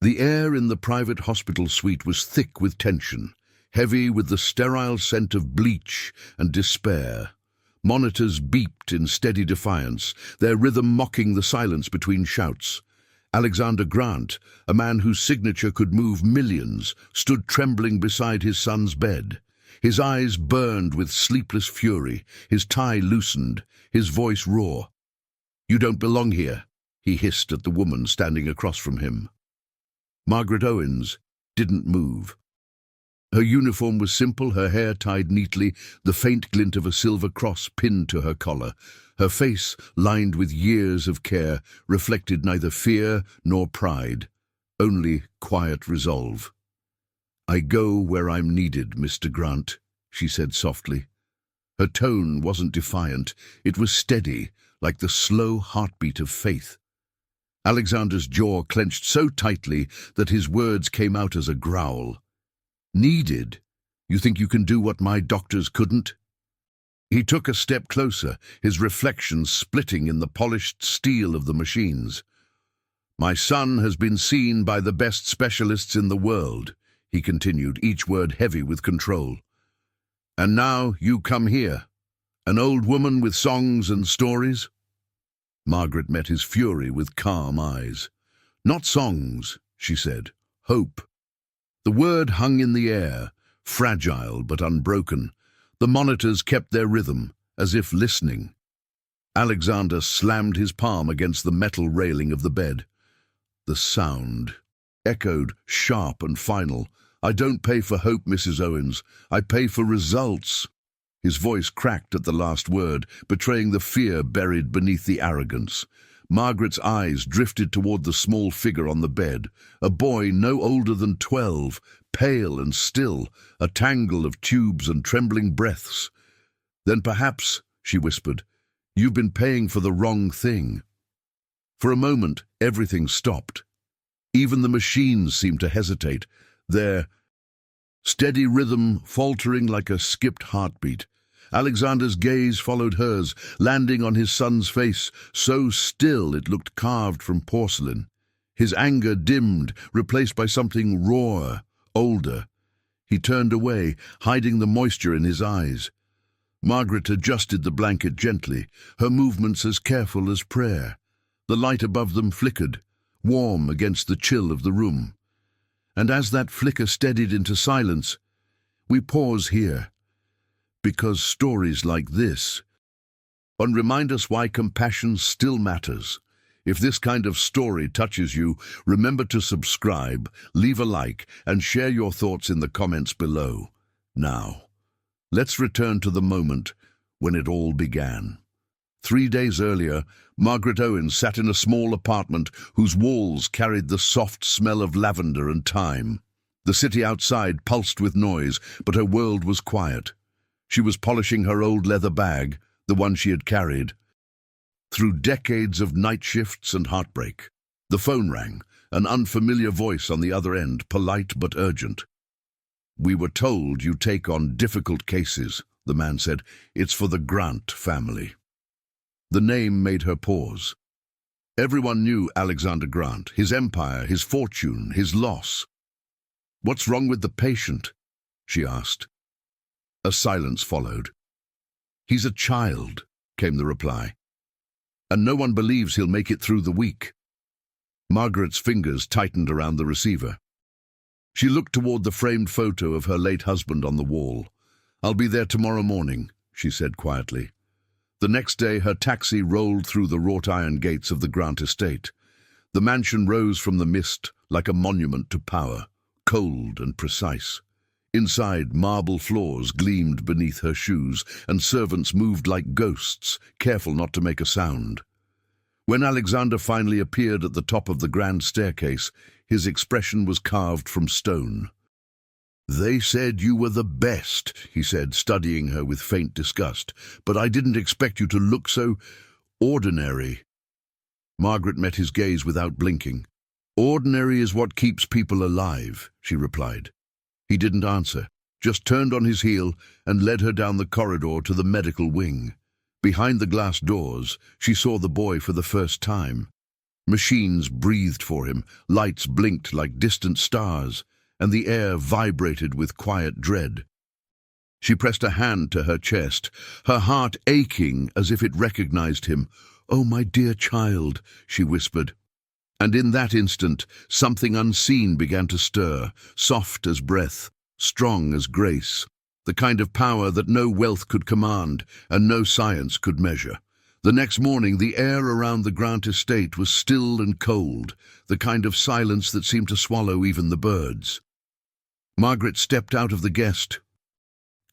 The air in the private hospital suite was thick with tension, heavy with the sterile scent of bleach and despair. Monitors beeped in steady defiance, their rhythm mocking the silence between shouts. Alexander Grant, a man whose signature could move millions, stood trembling beside his son's bed. His eyes burned with sleepless fury, his tie loosened, his voice raw. "You don't belong here," he hissed at the woman standing across from him. Margaret Owens didn't move. Her uniform was simple, her hair tied neatly, the faint glint of a silver cross pinned to her collar. Her face, lined with years of care, reflected neither fear nor pride, only quiet resolve. "I go where I'm needed, Mr. Grant," she said softly. Her tone wasn't defiant, it was steady, like the slow heartbeat of faith. Alexander's jaw clenched so tightly that his words came out as a growl. "Needed? You think you can do what my doctors couldn't?" He took a step closer, his reflection splitting in the polished steel of the machines. "My son has been seen by the best specialists in the world," he continued, each word heavy with control. "And now you come here, an old woman with songs and stories?" Margaret met his fury with calm eyes. "Not songs," she said. "Hope." The word hung in the air, fragile but unbroken. The monitors kept their rhythm, as if listening. Alexander slammed his palm against the metal railing of the bed. The sound echoed, sharp and final. "I don't pay for hope, Mrs. Owens. I pay for results." His voice cracked at the last word, betraying the fear buried beneath the arrogance. Margaret's eyes drifted toward the small figure on the bed, a boy no older than 12, pale and still, a tangle of tubes and trembling breaths. "Then perhaps," she whispered, "you've been paying for the wrong thing." For a moment, everything stopped. Even the machines seemed to hesitate, their steady rhythm faltering like a skipped heartbeat. Alexander's gaze followed hers, landing on his son's face, so still it looked carved from porcelain. His anger dimmed, replaced by something rawer, older. He turned away, hiding the moisture in his eyes. Margaret adjusted the blanket gently, her movements as careful as prayer. The light above them flickered, warm against the chill of the room. And as that flicker steadied into silence, we pause here. Because stories like this remind us why compassion still matters. If this kind of story touches you, remember to subscribe, leave a like, and share your thoughts in the comments below. Now, let's return to the moment when it all began. 3 days earlier, Margaret Owens sat in a small apartment whose walls carried the soft smell of lavender and thyme. The city outside pulsed with noise, but her world was quiet. She was polishing her old leather bag, the one she had carried. Through decades of night shifts and heartbreak, the phone rang, an unfamiliar voice on the other end, polite but urgent. "We were told you take on difficult cases," the man said. "It's for the Grant family." The name made her pause. Everyone knew Alexander Grant, his empire, his fortune, his loss. "What's wrong with the patient?" she asked. A silence followed. "He's a child," came the reply. "And no one believes he'll make it through the week." Margaret's fingers tightened around the receiver. She looked toward the framed photo of her late husband on the wall. "I'll be there tomorrow morning," she said quietly. The next day, her taxi rolled through the wrought iron gates of the Grant estate. The mansion rose from the mist like a monument to power, cold and precise. Inside, marble floors gleamed beneath her shoes, and servants moved like ghosts, careful not to make a sound. When Alexander finally appeared at the top of the grand staircase, his expression was carved from stone. "They said you were the best," he said, studying her with faint disgust, "but I didn't expect you to look so ordinary." Margaret met his gaze without blinking. "Ordinary is what keeps people alive," she replied. He didn't answer, just turned on his heel and led her down the corridor to the medical wing. Behind the glass doors, she saw the boy for the first time. Machines breathed for him, lights blinked like distant stars, and the air vibrated with quiet dread. She pressed a hand to her chest, her heart aching as if it recognized him. "Oh, my dear child," she whispered. And in that instant, something unseen began to stir, soft as breath, strong as grace, the kind of power that no wealth could command and no science could measure. The next morning, the air around the Grant estate was still and cold, the kind of silence that seemed to swallow even the birds. Margaret stepped out of the guest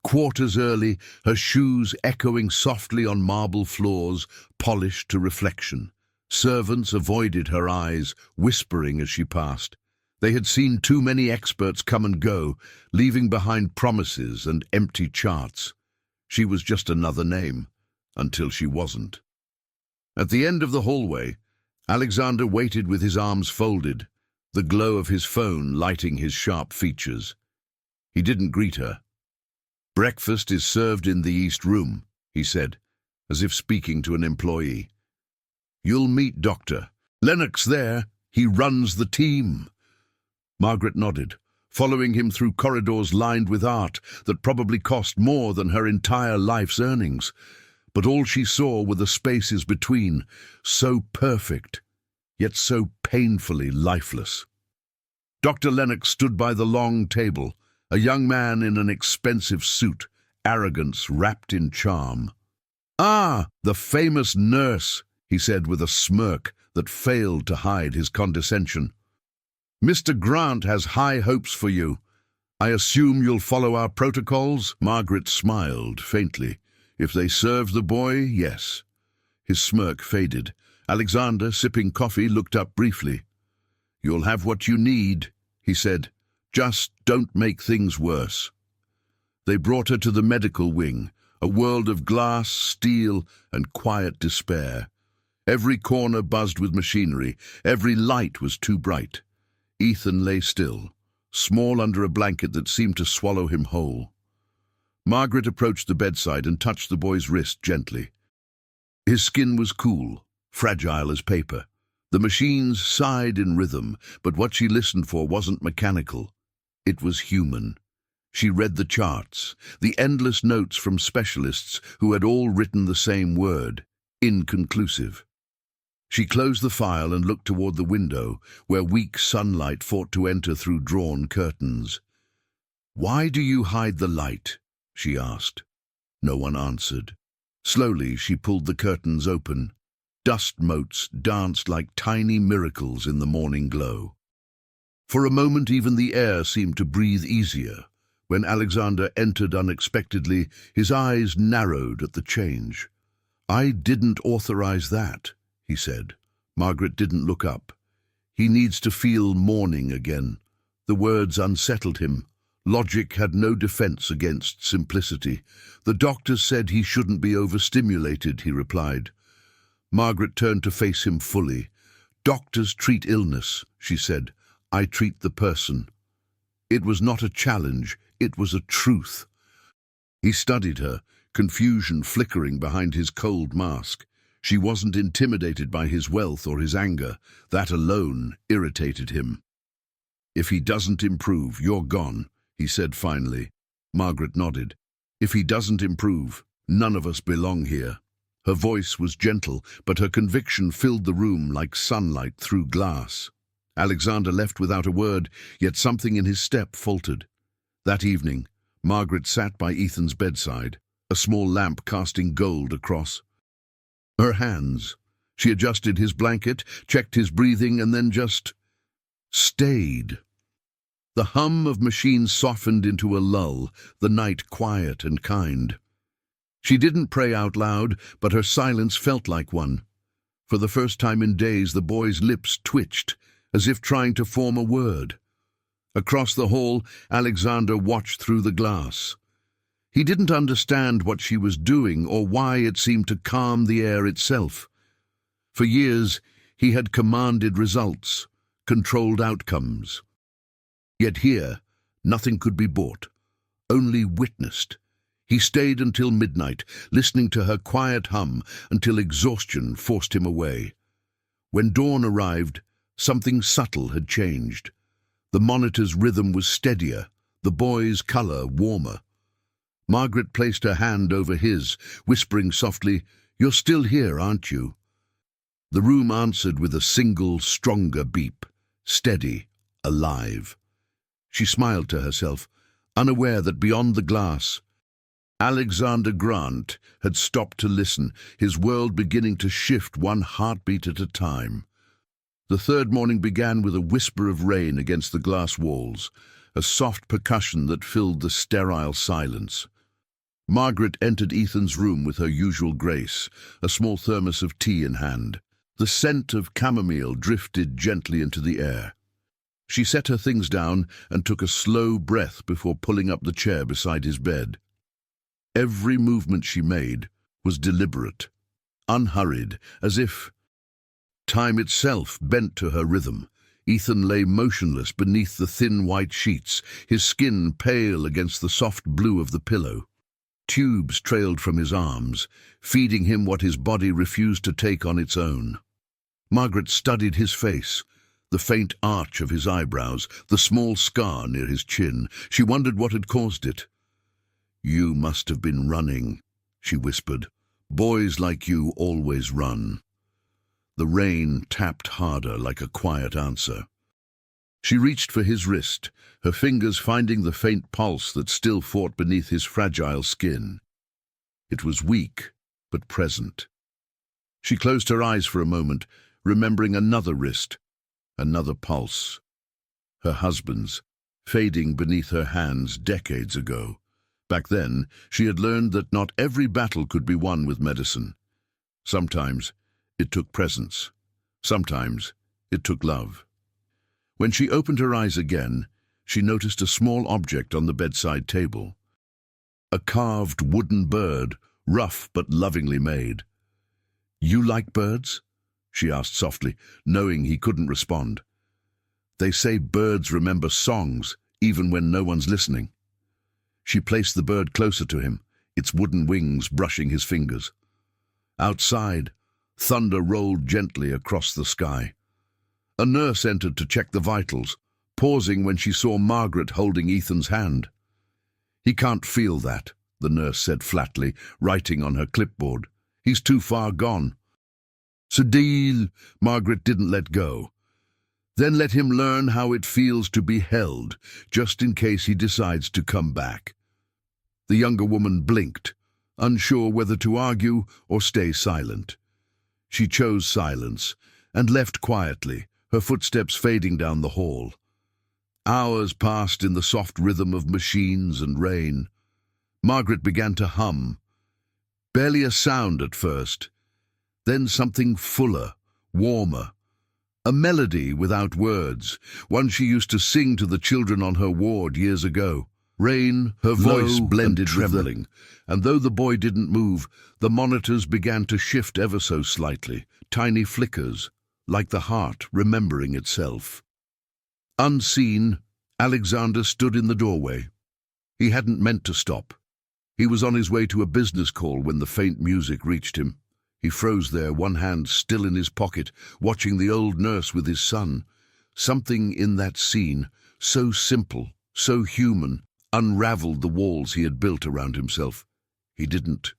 quarters early, her shoes echoing softly on marble floors, polished to reflection. Servants avoided her eyes, whispering as she passed. They had seen too many experts come and go, leaving behind promises and empty charts. She was just another name, until she wasn't. At the end of the hallway, Alexander waited with his arms folded, the glow of his phone lighting his sharp features. He didn't greet her. "Breakfast is served in the East Room," he said, as if speaking to an employee. "You'll meet Dr. Lennox there. He runs the team." Margaret nodded, following him through corridors lined with art that probably cost more than her entire life's earnings. But all she saw were the spaces between, so perfect, yet so painfully lifeless. Dr. Lennox stood by the long table, a young man in an expensive suit, arrogance wrapped in charm. "Ah, the famous nurse," he said with a smirk that failed to hide his condescension. "Mr. Grant has high hopes for you. I assume you'll follow our protocols?" Margaret smiled faintly. "If they serve the boy, yes." His smirk faded. Alexander, sipping coffee, looked up briefly. "You'll have what you need," he said. "Just don't make things worse." They brought her to the medical wing, a world of glass, steel, and quiet despair. Every corner buzzed with machinery, every light was too bright. Ethan lay still, small under a blanket that seemed to swallow him whole. Margaret approached the bedside and touched the boy's wrist gently. His skin was cool, fragile as paper. The machines sighed in rhythm, but what she listened for wasn't mechanical. It was human. She read the charts, the endless notes from specialists who had all written the same word, inconclusive. She closed the file and looked toward the window, where weak sunlight fought to enter through drawn curtains. "Why do you hide the light?" she asked. No one answered. Slowly she pulled the curtains open. Dust motes danced like tiny miracles in the morning glow. For a moment even the air seemed to breathe easier. When Alexander entered unexpectedly, his eyes narrowed at the change. "I didn't authorize that," he said. Margaret didn't look up. "He needs to feel morning again." The words unsettled him. Logic had no defense against simplicity. "The doctors said he shouldn't be overstimulated," he replied. Margaret turned to face him fully. "Doctors treat illness," she said. "I treat the person." It was not a challenge, it was a truth. He studied her, confusion flickering behind his cold mask. She wasn't intimidated by his wealth or his anger. That alone irritated him. "If he doesn't improve, you're gone," he said finally. Margaret nodded. "If he doesn't improve, none of us belong here." Her voice was gentle, but her conviction filled the room like sunlight through glass. Alexander left without a word, yet something in his step faltered. That evening, Margaret sat by Ethan's bedside, a small lamp casting gold across her hands. She adjusted his blanket, checked his breathing, and then just stayed. The hum of machines softened into a lull, the night quiet and kind. She didn't pray out loud, but her silence felt like one. For the first time in days, the boy's lips twitched, as if trying to form a word. Across the hall, Alexander watched through the glass. He didn't understand what she was doing or why it seemed to calm the air itself. For years, he had commanded results, controlled outcomes. Yet here, nothing could be bought, only witnessed. He stayed until midnight, listening to her quiet hum until exhaustion forced him away. When dawn arrived, something subtle had changed. The monitor's rhythm was steadier, the boy's color warmer. Margaret placed her hand over his, whispering softly, "You're still here, aren't you?" The room answered with a single, stronger beep, steady, alive. She smiled to herself, unaware that beyond the glass, Alexander Grant had stopped to listen, his world beginning to shift one heartbeat at a time. The third morning began with a whisper of rain against the glass walls, a soft percussion that filled the sterile silence. Margaret entered Ethan's room with her usual grace, a small thermos of tea in hand. The scent of chamomile drifted gently into the air. She set her things down and took a slow breath before pulling up the chair beside his bed. Every movement she made was deliberate, unhurried, as if time itself bent to her rhythm. Ethan lay motionless beneath the thin white sheets, his skin pale against the soft blue of the pillow. Tubes trailed from his arms, feeding him what his body refused to take on its own. Margaret studied his face, the faint arch of his eyebrows, the small scar near his chin. She wondered what had caused it. "You must have been running," she whispered. "Boys like you always run." The rain tapped harder like a quiet answer. She reached for his wrist, her fingers finding the faint pulse that still fought beneath his fragile skin. It was weak, but present. She closed her eyes for a moment, remembering another wrist, another pulse. Her husband's, fading beneath her hands decades ago. Back then, she had learned that not every battle could be won with medicine. Sometimes it took presence. Sometimes it took love. When she opened her eyes again, she noticed a small object on the bedside table. A carved wooden bird, rough but lovingly made. "You like birds?" she asked softly, knowing he couldn't respond. "They say birds remember songs, even when no one's listening." She placed the bird closer to him, its wooden wings brushing his fingers. Outside, thunder rolled gently across the sky. A nurse entered to check the vitals, pausing when she saw Margaret holding Ethan's hand. "He can't feel that," the nurse said flatly, writing on her clipboard. "He's too far gone." "Sadil," Margaret didn't let go. "Then let him learn how it feels to be held, just in case he decides to come back." The younger woman blinked, unsure whether to argue or stay silent. She chose silence and left quietly, her footsteps fading down the hall. Hours passed in the soft rhythm of machines and rain. Margaret began to hum. Barely a sound at first, then something fuller, warmer. A melody without words, one she used to sing to the children on her ward years ago. Rain, her voice blended trembling, and though the boy didn't move, the monitors began to shift ever so slightly, tiny flickers, like the heart remembering itself. Unseen, Alexander stood in the doorway. He hadn't meant to stop. He was on his way to a business call when the faint music reached him. He froze there, one hand still in his pocket, watching the old nurse with his son. Something in that scene, so simple, so human, unraveled the walls he had built around himself. He didn't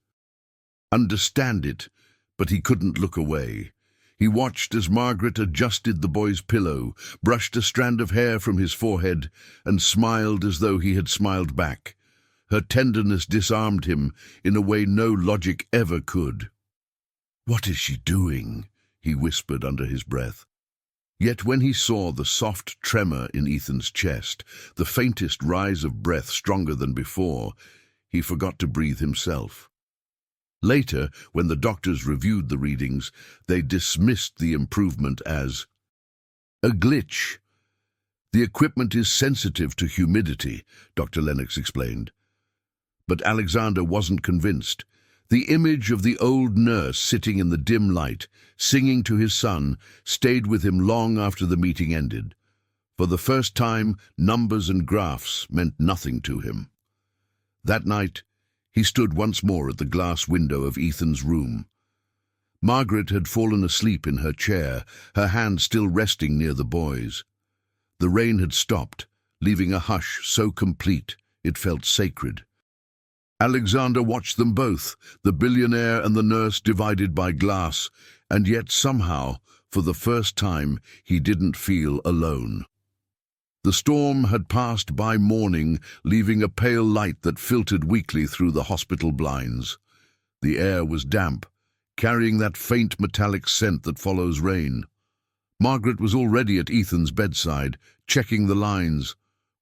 understand it, but he couldn't look away. He watched as Margaret adjusted the boy's pillow, brushed a strand of hair from his forehead, and smiled as though he had smiled back. Her tenderness disarmed him in a way no logic ever could. "What is she doing?" he whispered under his breath. Yet when he saw the soft tremor in Ethan's chest, the faintest rise of breath stronger than before, he forgot to breathe himself. Later, when the doctors reviewed the readings, they dismissed the improvement as a glitch. "The equipment is sensitive to humidity," Dr. Lennox explained. But Alexander wasn't convinced. The image of the old nurse sitting in the dim light, singing to his son, stayed with him long after the meeting ended. For the first time, numbers and graphs meant nothing to him. That night, he stood once more at the glass window of Ethan's room. Margaret had fallen asleep in her chair, her hand still resting near the boy's. The rain had stopped, leaving a hush so complete it felt sacred. Alexander watched them both, the billionaire and the nurse divided by glass, and yet somehow, for the first time, he didn't feel alone. The storm had passed by morning, leaving a pale light that filtered weakly through the hospital blinds. The air was damp, carrying that faint metallic scent that follows rain. Margaret was already at Ethan's bedside, checking the lines,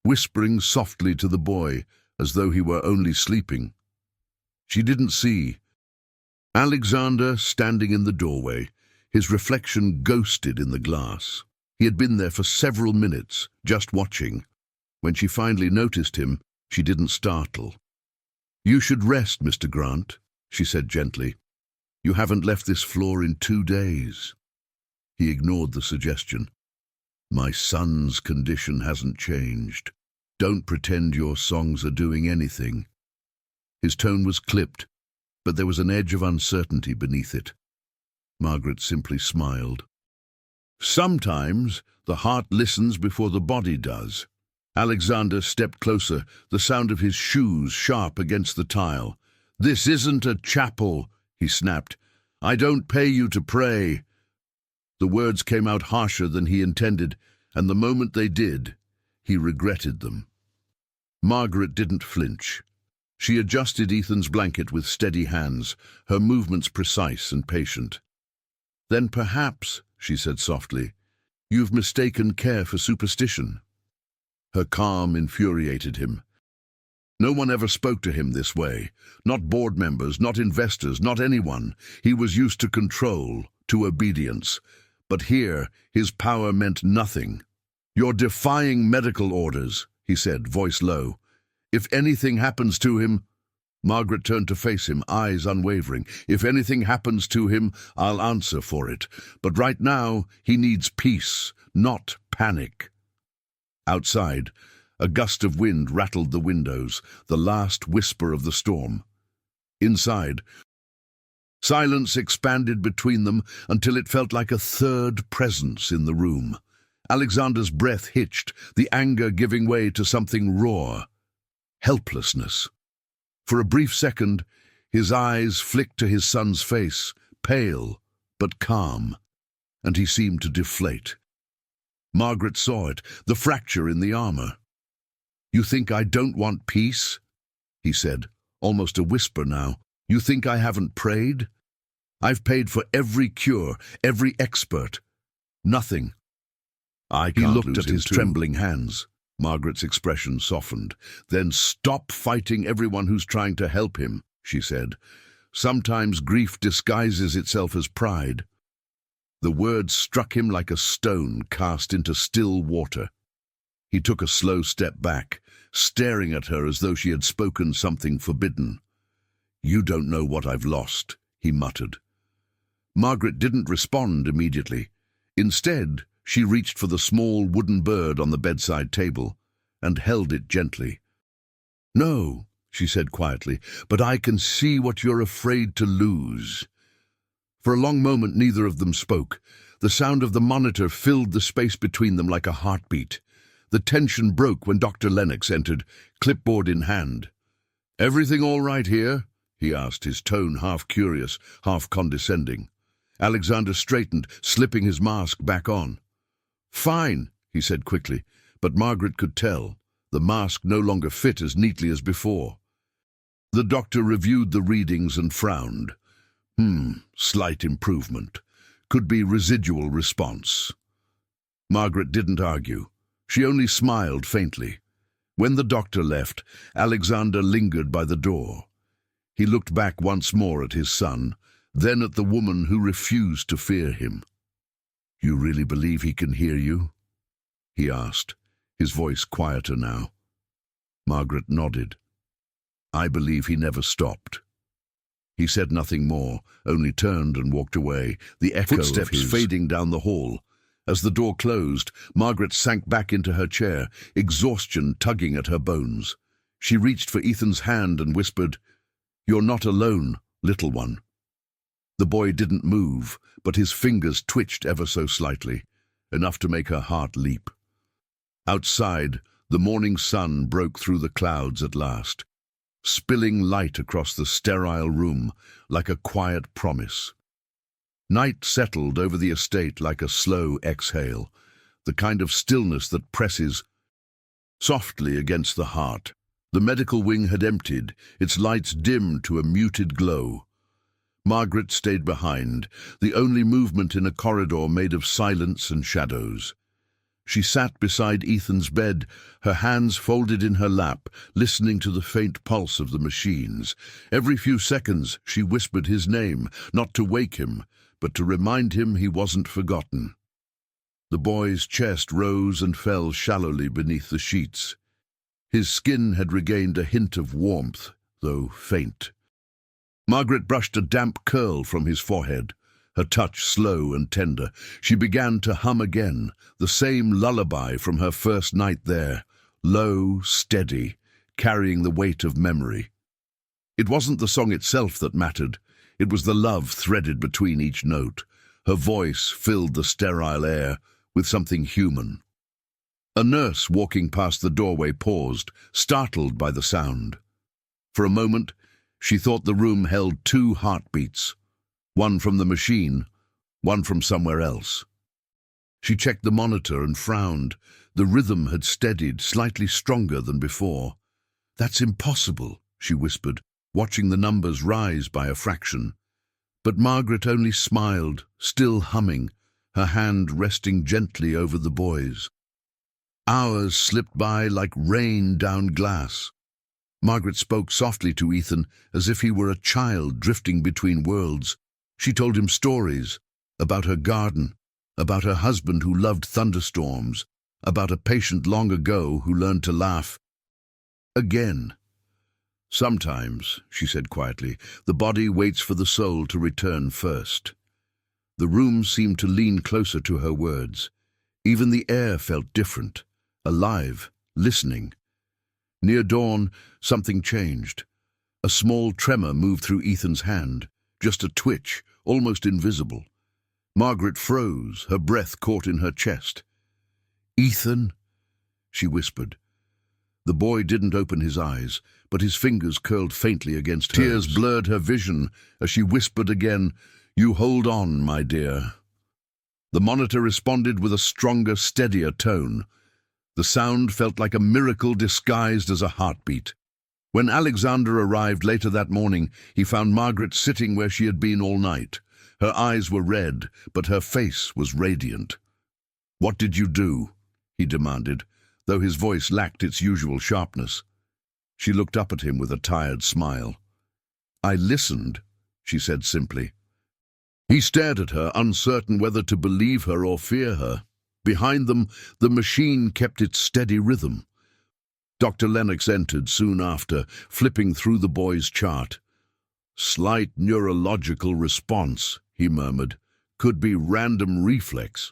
whispering softly to the boy, as though he were only sleeping. She didn't see. Alexander, standing in the doorway, his reflection ghosted in the glass. He had been there for several minutes, just watching. When she finally noticed him, she didn't startle. "You should rest, Mr. Grant," she said gently. "You haven't left this floor in 2 days." He ignored the suggestion. "My son's condition hasn't changed. Don't pretend your songs are doing anything." His tone was clipped, but there was an edge of uncertainty beneath it. Margaret simply smiled. "Sometimes the heart listens before the body does." Alexander stepped closer, the sound of his shoes sharp against the tile. "This isn't a chapel," he snapped. "I don't pay you to pray." The words came out harsher than he intended, and the moment they did, he regretted them. Margaret didn't flinch. She adjusted Ethan's blanket with steady hands, her movements precise and patient. "Then perhaps," she said softly, "you've mistaken care for superstition." Her calm infuriated him. No one ever spoke to him this way. Not board members, not investors, not anyone. He was used to control, to obedience. But here, his power meant nothing. "You're defying medical orders," he said, voice low. "If anything happens to him—" Margaret turned to face him, eyes unwavering. "If anything happens to him, I'll answer for it. But right now, he needs peace, not panic." Outside, a gust of wind rattled the windows, the last whisper of the storm. Inside, silence expanded between them until it felt like a third presence in the room. Alexander's breath hitched, the anger giving way to something raw. Helplessness. For a brief second, his eyes flicked to his son's face, pale but calm, and he seemed to deflate. Margaret saw it, the fracture in the armor. "You think I don't want peace?" he said, almost a whisper now. "You think I haven't prayed? I've paid for every cure, every expert. Nothing." He looked at his trembling hands. Margaret's expression softened. "Then stop fighting everyone who's trying to help him," she said. "Sometimes grief disguises itself as pride." The words struck him like a stone cast into still water. He took a slow step back, staring at her as though she had spoken something forbidden. "You don't know what I've lost," he muttered. Margaret didn't respond immediately. Instead, she reached for the small wooden bird on the bedside table and held it gently. "No," she said quietly, "but I can see what you're afraid to lose." For a long moment neither of them spoke. The sound of the monitor filled the space between them like a heartbeat. The tension broke when Dr. Lennox entered, clipboard in hand. "Everything all right here?" he asked, his tone half curious, half condescending. Alexander straightened, slipping his mask back on. "Fine," he said quickly, but Margaret could tell. The mask no longer fit as neatly as before. The doctor reviewed the readings and frowned. Slight improvement. Could be residual response." Margaret didn't argue. She only smiled faintly. When the doctor left, Alexander lingered by the door. He looked back once more at his son, then at the woman who refused to fear him. "You really believe he can hear you?" he asked, his voice quieter now. Margaret nodded. "I believe he never stopped." He said nothing more, only turned and walked away, the echo Footsteps of his fading down the hall. As the door closed, Margaret sank back into her chair, exhaustion tugging at her bones. She reached for Ethan's hand and whispered, "You're not alone, little one." The boy didn't move, but his fingers twitched ever so slightly, enough to make her heart leap. Outside, the morning sun broke through the clouds at last, spilling light across the sterile room like a quiet promise. Night settled over the estate like a slow exhale, the kind of stillness that presses softly against the heart. The medical wing had emptied, its lights dimmed to a muted glow. Margaret stayed behind, the only movement in a corridor made of silence and shadows. She sat beside Ethan's bed, her hands folded in her lap, listening to the faint pulse of the machines. Every few seconds she whispered his name, not to wake him, but to remind him he wasn't forgotten. The boy's chest rose and fell shallowly beneath the sheets. His skin had regained a hint of warmth, though faint. Margaret brushed a damp curl from his forehead, her touch slow and tender. She began to hum again, the same lullaby from her first night there, low, steady, carrying the weight of memory. It wasn't the song itself that mattered, it was the love threaded between each note. Her voice filled the sterile air with something human. A nurse walking past the doorway paused, startled by the sound. For a moment, she thought the room held two heartbeats, one from the machine, one from somewhere else. She checked the monitor and frowned. The rhythm had steadied, slightly stronger than before. "That's impossible," she whispered, watching the numbers rise by a fraction. But Margaret only smiled, still humming, her hand resting gently over the boy's. Hours slipped by like rain down glass. Margaret spoke softly to Ethan as if he were a child drifting between worlds. She told him stories about her garden, about her husband who loved thunderstorms, about a patient long ago who learned to laugh. Again. "Sometimes," she said quietly, "the body waits for the soul to return first." The room seemed to lean closer to her words. Even the air felt different, alive, listening. Near dawn, something changed. A small tremor moved through Ethan's hand, just a twitch, almost invisible. Margaret froze, her breath caught in her chest. "Ethan?" she whispered. The boy didn't open his eyes, but his fingers curled faintly against hers. Tears blurred her vision as she whispered again, "You hold on, my dear." The monitor responded with a stronger, steadier tone. The sound felt like a miracle disguised as a heartbeat. When Alexander arrived later that morning, he found Margaret sitting where she had been all night. Her eyes were red, but her face was radiant. "What did you do?" he demanded, though his voice lacked its usual sharpness. She looked up at him with a tired smile. "I listened," she said simply. He stared at her, uncertain whether to believe her or fear her. Behind them, the machine kept its steady rhythm. Dr. Lennox entered soon after, flipping through the boy's chart. "Slight neurological response," he murmured. "Could be random reflex."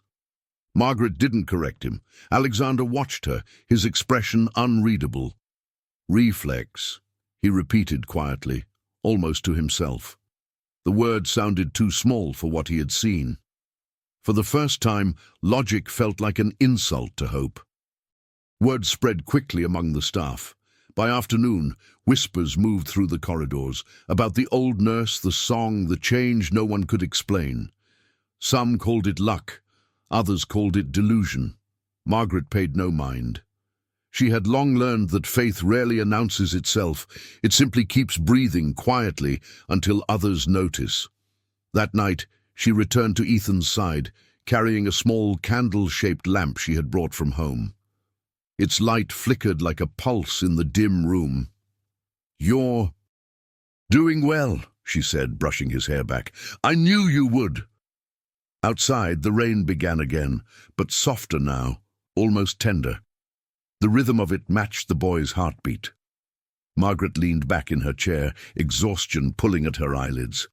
Margaret didn't correct him. Alexander watched her, his expression unreadable. "Reflex," he repeated quietly, almost to himself. The word sounded too small for what he had seen. For the first time, logic felt like an insult to hope. Word spread quickly among the staff. By afternoon, whispers moved through the corridors about the old nurse, the song, the change no one could explain. Some called it luck, others called it delusion. Margaret paid no mind. She had long learned that faith rarely announces itself. It simply keeps breathing quietly until others notice. That night, she returned to Ethan's side, carrying a small candle-shaped lamp she had brought from home. Its light flickered like a pulse in the dim room. "You're doing well," she said, brushing his hair back. "I knew you would." Outside, the rain began again, but softer now, almost tender. The rhythm of it matched the boy's heartbeat. Margaret leaned back in her chair, exhaustion pulling at her eyelids.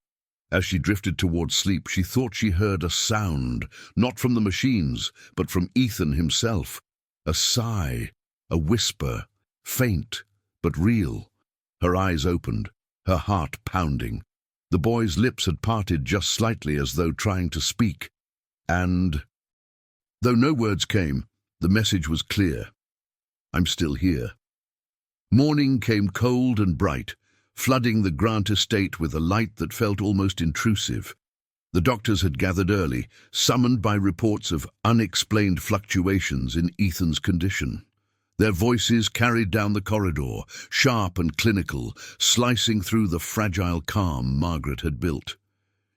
As she drifted towards sleep, she thought she heard a sound, not from the machines, but from Ethan himself. A sigh, a whisper, faint, but real. Her eyes opened, her heart pounding. The boy's lips had parted just slightly as though trying to speak, and, though no words came, the message was clear. I'm still here. Morning came cold and bright, flooding the Grant estate with a light that felt almost intrusive. The doctors had gathered early, summoned by reports of unexplained fluctuations in Ethan's condition. Their voices carried down the corridor, sharp and clinical, slicing through the fragile calm Margaret had built.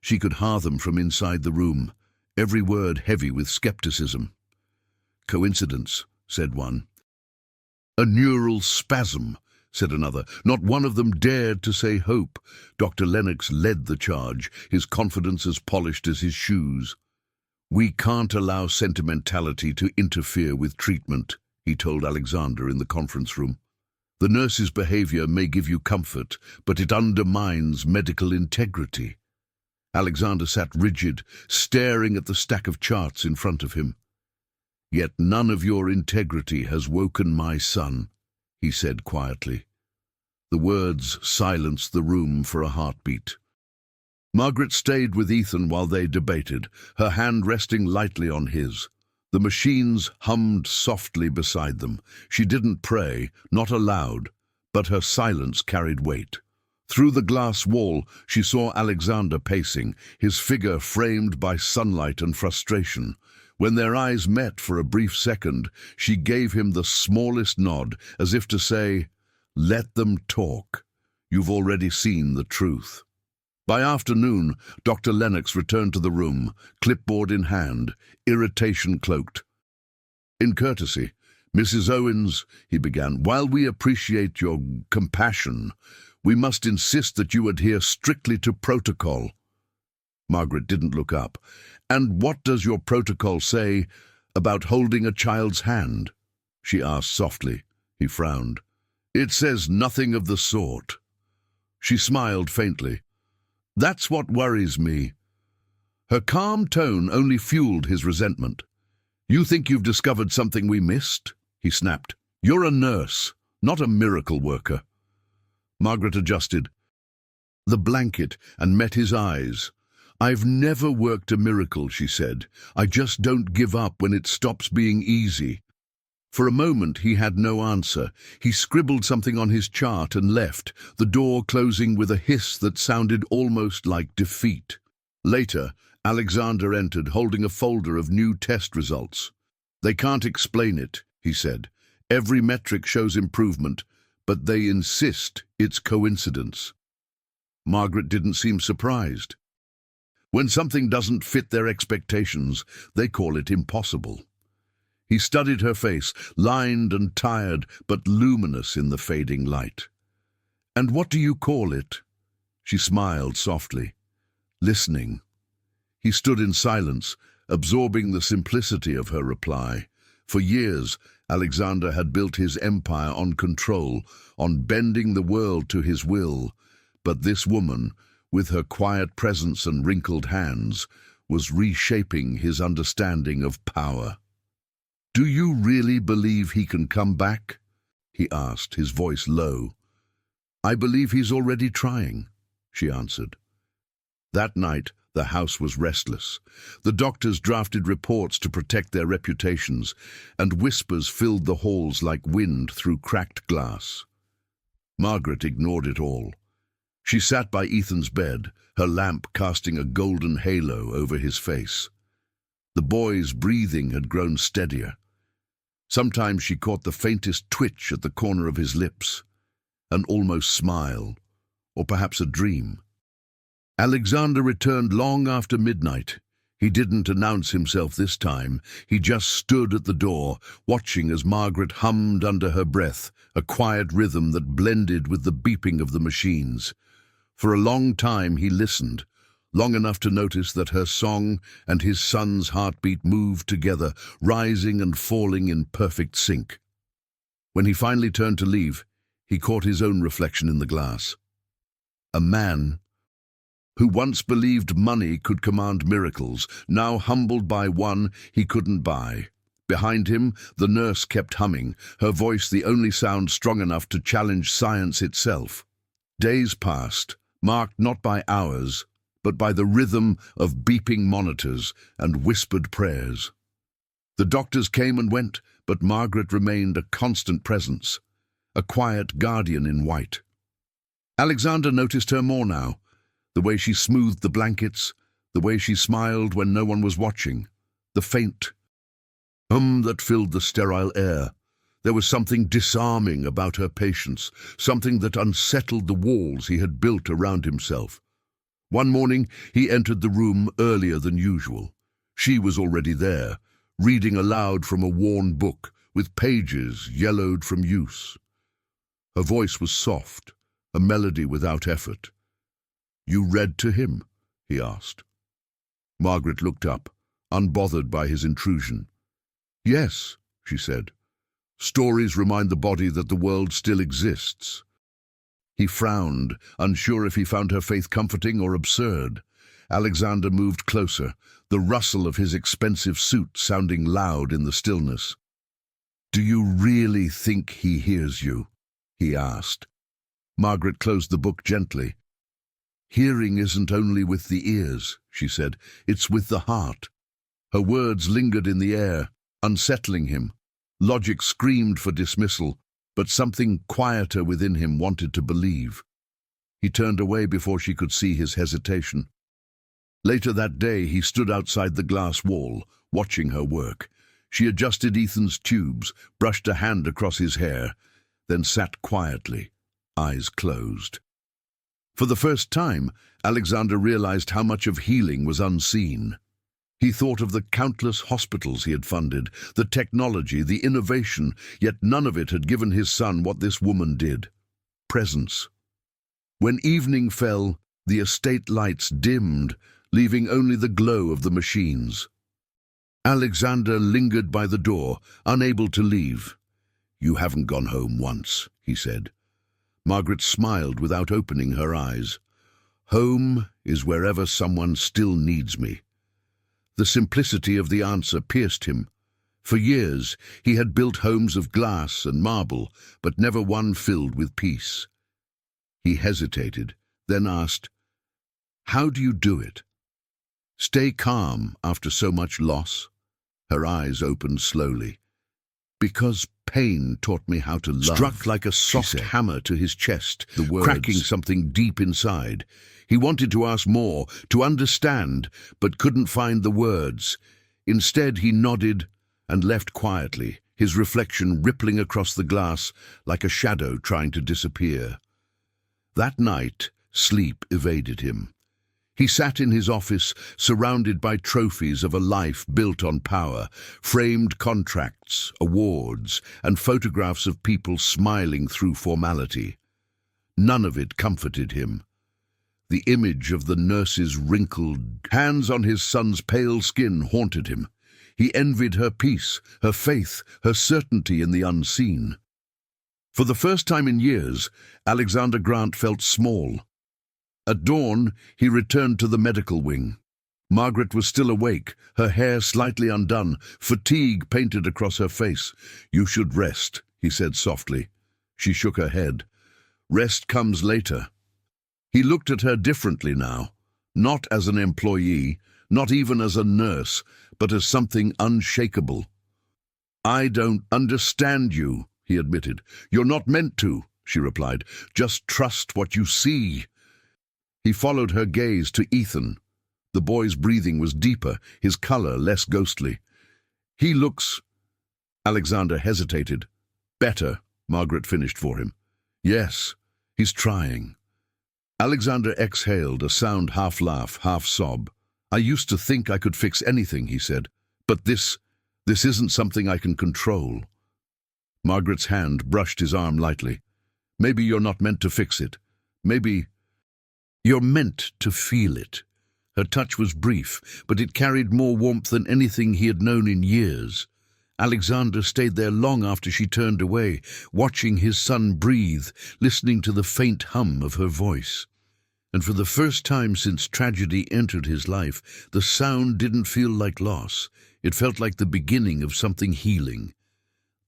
She could hear them from inside the room, every word heavy with skepticism. Coincidence, said one. A neural spasm, said another. Not one of them dared to say hope. Dr. Lennox led the charge, his confidence as polished as his shoes. We can't allow sentimentality to interfere with treatment, he told Alexander in the conference room. The nurse's behavior may give you comfort, but it undermines medical integrity. Alexander sat rigid, staring at the stack of charts in front of him. Yet none of your integrity has woken my son, he said quietly. The words silenced the room for a heartbeat. Margaret stayed with Ethan while they debated, her hand resting lightly on his. The machines hummed softly beside them. She didn't pray, not aloud, but her silence carried weight. Through the glass wall, she saw Alexander pacing, his figure framed by sunlight and frustration. When their eyes met for a brief second, she gave him the smallest nod, as if to say, "Let them talk. You've already seen the truth." By afternoon, Dr. Lennox returned to the room, clipboard in hand, irritation cloaked. In courtesy, "Mrs. Owens," he began, "while we appreciate your compassion, we must insist that you adhere strictly to protocol." Margaret didn't look up. "And what does your protocol say about holding a child's hand?" she asked softly. He frowned. "It says nothing of the sort." She smiled faintly. "That's what worries me." Her calm tone only fueled his resentment. "You think you've discovered something we missed?" he snapped. "You're a nurse, not a miracle worker." Margaret adjusted the blanket and met his eyes. "I've never worked a miracle," she said. "I just don't give up when it stops being easy." For a moment he had no answer. He scribbled something on his chart and left, the door closing with a hiss that sounded almost like defeat. Later, Alexander entered, holding a folder of new test results. "They can't explain it," he said. "Every metric shows improvement, but they insist it's coincidence." Margaret didn't seem surprised. When something doesn't fit their expectations, they call it impossible. He studied her face, lined and tired, but luminous in the fading light. "And what do you call it?" She smiled softly. "Listening." He stood in silence, absorbing the simplicity of her reply. For years, Alexander had built his empire on control, on bending the world to his will. But this woman, with her quiet presence and wrinkled hands, was reshaping his understanding of power. "Do you really believe he can come back?" he asked, his voice low. "I believe he's already trying," she answered. That night, the house was restless. The doctors drafted reports to protect their reputations, and whispers filled the halls like wind through cracked glass. Margaret ignored it all. She sat by Ethan's bed, her lamp casting a golden halo over his face. The boy's breathing had grown steadier. Sometimes she caught the faintest twitch at the corner of his lips, an almost smile, or perhaps a dream. Alexander returned long after midnight. He didn't announce himself this time. He just stood at the door, watching as Margaret hummed under her breath, a quiet rhythm that blended with the beeping of the machines. For a long time he listened, long enough to notice that her song and his son's heartbeat moved together, rising and falling in perfect sync. When he finally turned to leave, he caught his own reflection in the glass. A man who once believed money could command miracles, now humbled by one he couldn't buy. Behind him, the nurse kept humming, her voice the only sound strong enough to challenge science itself. Days passed, marked not by hours, but by the rhythm of beeping monitors and whispered prayers. The doctors came and went, but Margaret remained a constant presence, a quiet guardian in white. Alexander noticed her more now, the way she smoothed the blankets, the way she smiled when no one was watching, the faint that filled the sterile air. There was something disarming about her patience, something that unsettled the walls he had built around himself. One morning he entered the room earlier than usual. She was already there, reading aloud from a worn book, with pages yellowed from use. Her voice was soft, a melody without effort. "You read to him?" he asked. Margaret looked up, unbothered by his intrusion. "Yes," she said. "Stories remind the body that the world still exists." He frowned, unsure if he found her faith comforting or absurd. Alexander moved closer, the rustle of his expensive suit sounding loud in the stillness. "Do you really think he hears you?" he asked. Margaret closed the book gently. "Hearing isn't only with the ears," she said. "It's with the heart." Her words lingered in the air, unsettling him. Logic screamed for dismissal, but something quieter within him wanted to believe. He turned away before she could see his hesitation. Later that day, he stood outside the glass wall, watching her work. She adjusted Ethan's tubes, brushed a hand across his hair, then sat quietly, eyes closed. For the first time, Alexander realized how much of healing was unseen. He thought of the countless hospitals he had funded, the technology, the innovation, yet none of it had given his son what this woman did: presence. When evening fell, the estate lights dimmed, leaving only the glow of the machines. Alexander lingered by the door, unable to leave. "You haven't gone home once," he said. Margaret smiled without opening her eyes. "Home is wherever someone still needs me." The simplicity of the answer pierced him. For years, he had built homes of glass and marble, but never one filled with peace. He hesitated, then asked, "How do you do it? Stay calm after so much loss?" Her eyes opened slowly. "Because pain taught me how to love." Struck like a soft hammer to his chest, the words cracking something deep inside. He wanted to ask more, to understand, but couldn't find the words. Instead, he nodded and left quietly, his reflection rippling across the glass like a shadow trying to disappear. That night, sleep evaded him. He sat in his office, surrounded by trophies of a life built on power, framed contracts, awards, and photographs of people smiling through formality. None of it comforted him. The image of the nurse's wrinkled hands on his son's pale skin haunted him. He envied her peace, her faith, her certainty in the unseen. For the first time in years, Alexander Grant felt small. At dawn, he returned to the medical wing. Margaret was still awake, her hair slightly undone, fatigue painted across her face. "You should rest," he said softly. She shook her head. "Rest comes later." He looked at her differently now, not as an employee, not even as a nurse, but as something unshakable. "I don't understand you," he admitted. "You're not meant to," she replied. "Just trust what you see." He followed her gaze to Ethan. The boy's breathing was deeper, his color less ghostly. "He looks—" Alexander hesitated. "Better," Margaret finished for him. "Yes, he's trying." Alexander exhaled, a sound half-laugh, half-sob. "I used to think I could fix anything," he said. "But this isn't something I can control." Margaret's hand brushed his arm lightly. "Maybe you're not meant to fix it. Maybe you're meant to feel it." Her touch was brief, but it carried more warmth than anything he had known in years. Alexander stayed there long after she turned away, watching his son breathe, listening to the faint hum of her voice. And for the first time since tragedy entered his life, the sound didn't feel like loss. It felt like the beginning of something healing.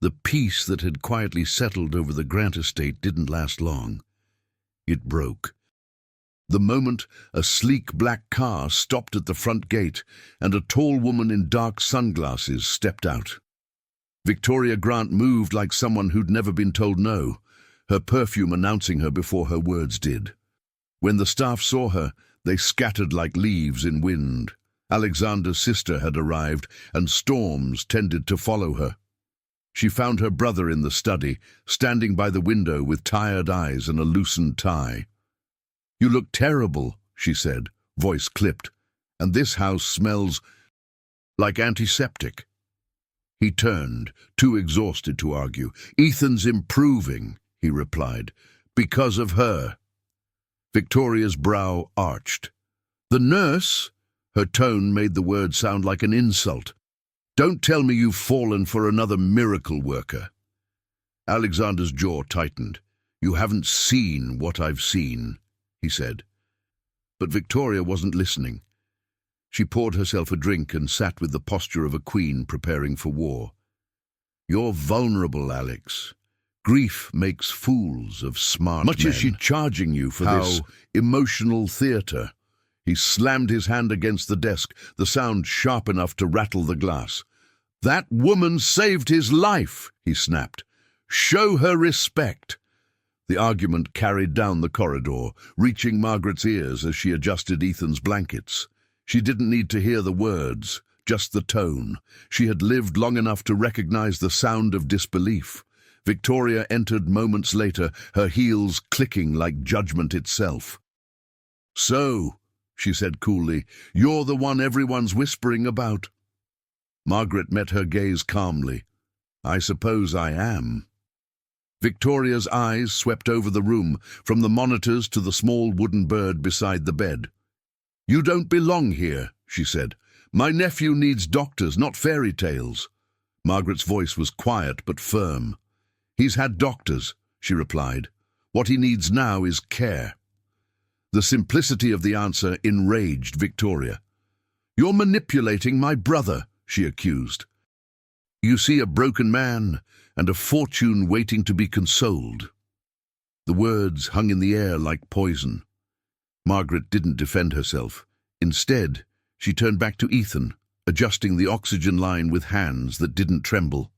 The peace that had quietly settled over the Grant estate didn't last long. It broke. The moment a sleek black car stopped at the front gate and a tall woman in dark sunglasses stepped out. Victoria Grant moved like someone who'd never been told no, her perfume announcing her before her words did. When the staff saw her, they scattered like leaves in wind. Alexander's sister had arrived, and storms tended to follow her. She found her brother in the study, standing by the window with tired eyes and a loosened tie. "You look terrible," she said, voice clipped, "and this house smells like antiseptic." He turned, too exhausted to argue. "Ethan's improving," he replied, "because of her." Victoria's brow arched. "The nurse?" Her tone made the word sound like an insult. "Don't tell me you've fallen for another miracle worker." Alexander's jaw tightened. "You haven't seen what I've seen," he said. But Victoria wasn't listening. She poured herself a drink and sat with the posture of a queen preparing for war. "You're vulnerable, Alex. Grief makes fools of smart men. Much as she's charging you for this emotional theatre." He slammed his hand against the desk, the sound sharp enough to rattle the glass. "That woman saved his life," he snapped. "Show her respect." The argument carried down the corridor, reaching Margaret's ears as she adjusted Ethan's blankets. She didn't need to hear the words, just the tone. She had lived long enough to recognize the sound of disbelief. Victoria entered moments later, her heels clicking like judgment itself. "So," she said coolly, "you're the one everyone's whispering about." Margaret met her gaze calmly. "I suppose I am." Victoria's eyes swept over the room, from the monitors to the small wooden bird beside the bed. "You don't belong here," she said. "My nephew needs doctors, not fairy tales." Margaret's voice was quiet but firm. "He's had doctors," she replied. "What he needs now is care." The simplicity of the answer enraged Victoria. "You're manipulating my brother," she accused. "You see a broken man and a fortune waiting to be consoled." The words hung in the air like poison. Margaret didn't defend herself. Instead, she turned back to Ethan, adjusting the oxygen line with hands that didn't tremble.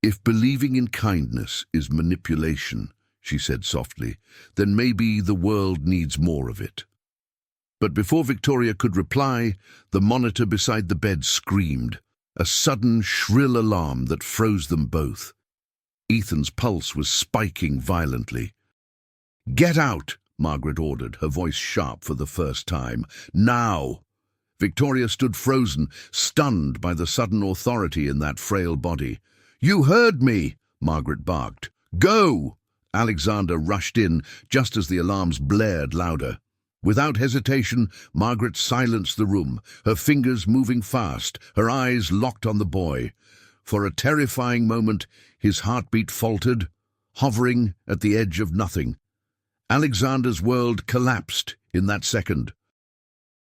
"If believing in kindness is manipulation," she said softly, "then maybe the world needs more of it." But before Victoria could reply, the monitor beside the bed screamed, a sudden shrill alarm that froze them both. Ethan's pulse was spiking violently. "Get out!" Margaret ordered, her voice sharp for the first time. "Now!" Victoria stood frozen, stunned by the sudden authority in that frail body. "You heard me!" Margaret barked. "Go!" Alexander rushed in just as the alarms blared louder. Without hesitation, Margaret silenced the room, her fingers moving fast, her eyes locked on the boy. For a terrifying moment, his heartbeat faltered, hovering at the edge of nothing. Alexander's world collapsed in that second.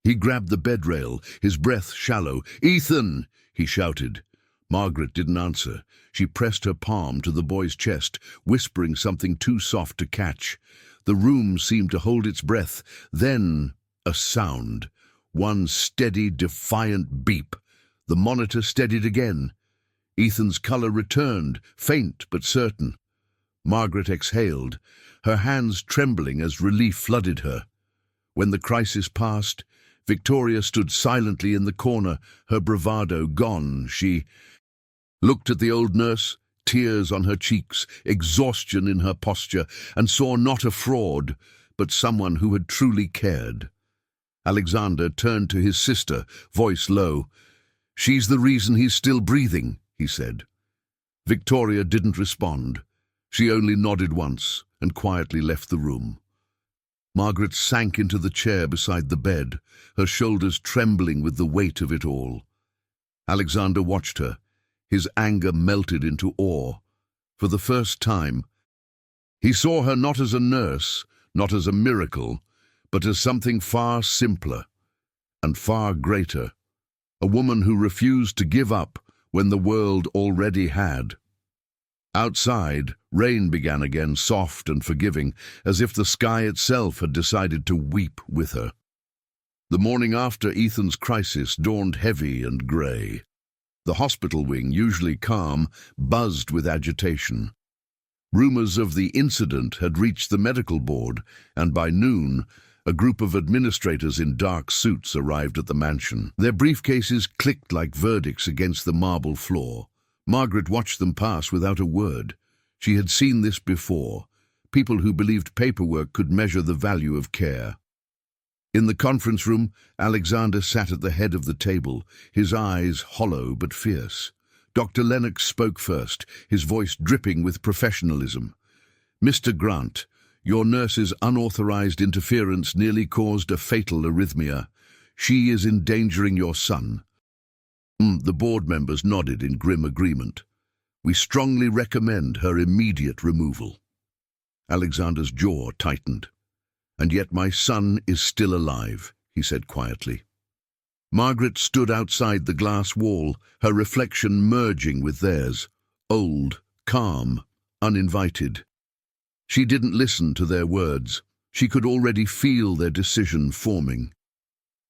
He grabbed the bed rail, his breath shallow. "Ethan!" he shouted. Margaret didn't answer. She pressed her palm to the boy's chest, whispering something too soft to catch. The room seemed to hold its breath. Then a sound. One steady, defiant beep. The monitor steadied again. Ethan's color returned, faint but certain. Margaret exhaled, her hands trembling as relief flooded her. When the crisis passed, Victoria stood silently in the corner, her bravado gone. She looked at the old nurse, tears on her cheeks, exhaustion in her posture, and saw not a fraud, but someone who had truly cared. Alexander turned to his sister, voice low. "She's the reason he's still breathing," he said. Victoria didn't respond. She only nodded once and quietly left the room. Margaret sank into the chair beside the bed, her shoulders trembling with the weight of it all. Alexander watched her. His anger melted into awe. For the first time, he saw her not as a nurse, not as a miracle, but as something far simpler and far greater. A woman who refused to give up when the world already had. Outside, Rain began again, soft and forgiving, as if the sky itself had decided to weep with her. The morning after Ethan's crisis dawned heavy and grey. The hospital wing, usually calm, buzzed with agitation. Rumours of the incident had reached the medical board, and by noon, a group of administrators in dark suits arrived at the mansion. Their briefcases clicked like verdicts against the marble floor. Margaret watched them pass without a word. She had seen this before, people who believed paperwork could measure the value of care. In the conference room, Alexander sat at the head of the table, his eyes hollow but fierce. Dr. Lennox spoke first, his voice dripping with professionalism. "Mr. Grant, your nurse's unauthorized interference nearly caused a fatal arrhythmia. She is endangering your son." The board members nodded in grim agreement. "We strongly recommend her immediate removal." Alexander's jaw tightened. "And yet my son is still alive," he said quietly. Margaret stood outside the glass wall, her reflection merging with theirs, old, calm, uninvited. She didn't listen to their words. She could already feel their decision forming.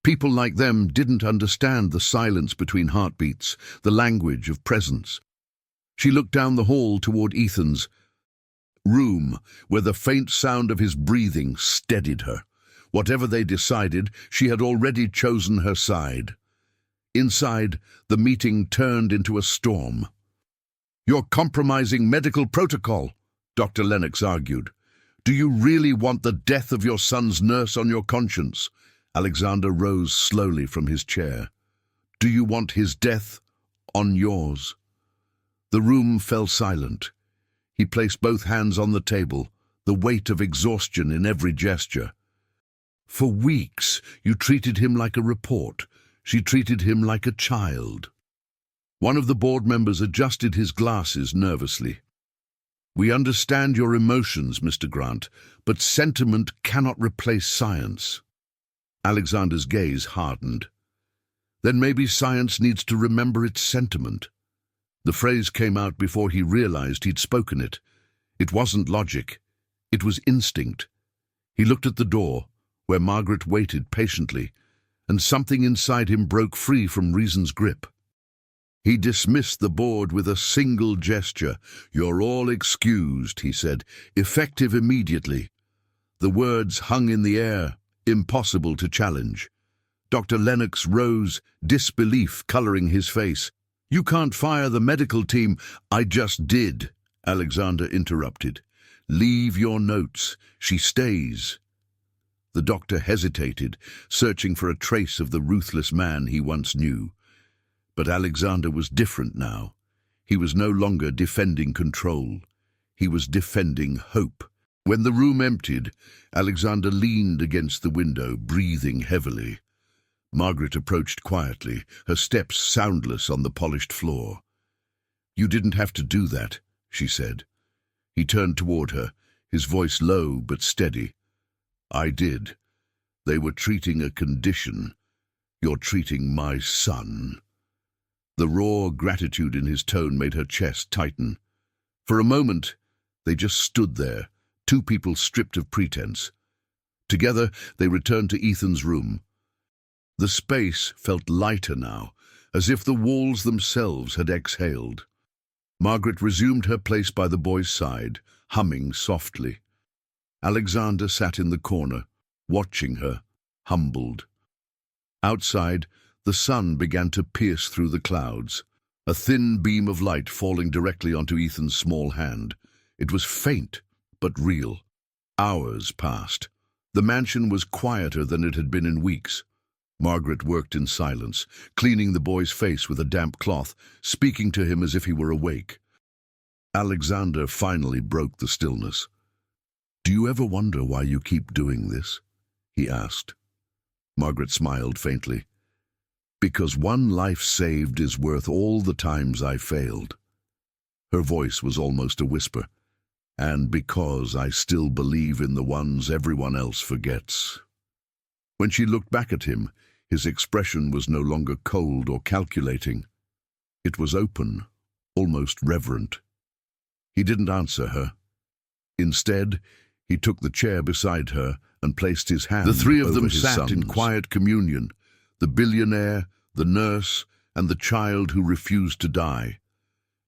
People like them didn't understand the silence between heartbeats, the language of presence. She looked down the hall toward Ethan's room, where the faint sound of his breathing steadied her. Whatever they decided, she had already chosen her side. Inside, the meeting turned into a storm. "You're compromising medical protocol," Dr. Lennox argued. "Do you really want the death of your son's nurse on your conscience?" Alexander rose slowly from his chair. "Do you want his death on yours?" The room fell silent. He placed both hands on the table, the weight of exhaustion in every gesture. "For weeks, you treated him like a report. She treated him like a child." One of the board members adjusted his glasses nervously. "We understand your emotions, Mr. Grant, but sentiment cannot replace science." Alexander's gaze hardened. "Then maybe science needs to remember its sentiment." The phrase came out before he realized he'd spoken it. It wasn't logic. It was instinct. He looked at the door, where Margaret waited patiently, and something inside him broke free from reason's grip. He dismissed the board with a single gesture. "You're all excused," he said, "effective immediately." The words hung in the air, impossible to challenge. Dr. Lennox rose, disbelief coloring his face. "You can't fire the medical team." "I just did," Alexander interrupted. "Leave your notes. She stays." The doctor hesitated, searching for a trace of the ruthless man he once knew. But Alexander was different now. He was no longer defending control. He was defending hope. When the room emptied, Alexander leaned against the window, breathing heavily. Margaret approached quietly, her steps soundless on the polished floor. "You didn't have to do that," she said. He turned toward her, his voice low but steady. "I did. They were treating a condition. You're treating my son." The raw gratitude in his tone made her chest tighten. For a moment, they just stood there, two people stripped of pretense. Together, they returned to Ethan's room. The space felt lighter now, as if the walls themselves had exhaled. Margaret resumed her place by the boy's side, humming softly. Alexander sat in the corner, watching her, humbled. Outside, the sun began to pierce through the clouds, a thin beam of light falling directly onto Ethan's small hand. It was faint, but real. Hours passed. The mansion was quieter than it had been in weeks. Margaret worked in silence, cleaning the boy's face with a damp cloth, speaking to him as if he were awake. Alexander finally broke the stillness. "Do you ever wonder why you keep doing this?" he asked. Margaret smiled faintly. "Because one life saved is worth all the times I failed." Her voice was almost a whisper. "And because I still believe in the ones everyone else forgets." When she looked back at him, his expression was no longer cold or calculating. It was open, almost reverent. He didn't answer her. Instead, he took the chair beside her and placed his hand over his son's. The three of them sat in quiet communion, the billionaire, the nurse, and the child who refused to die.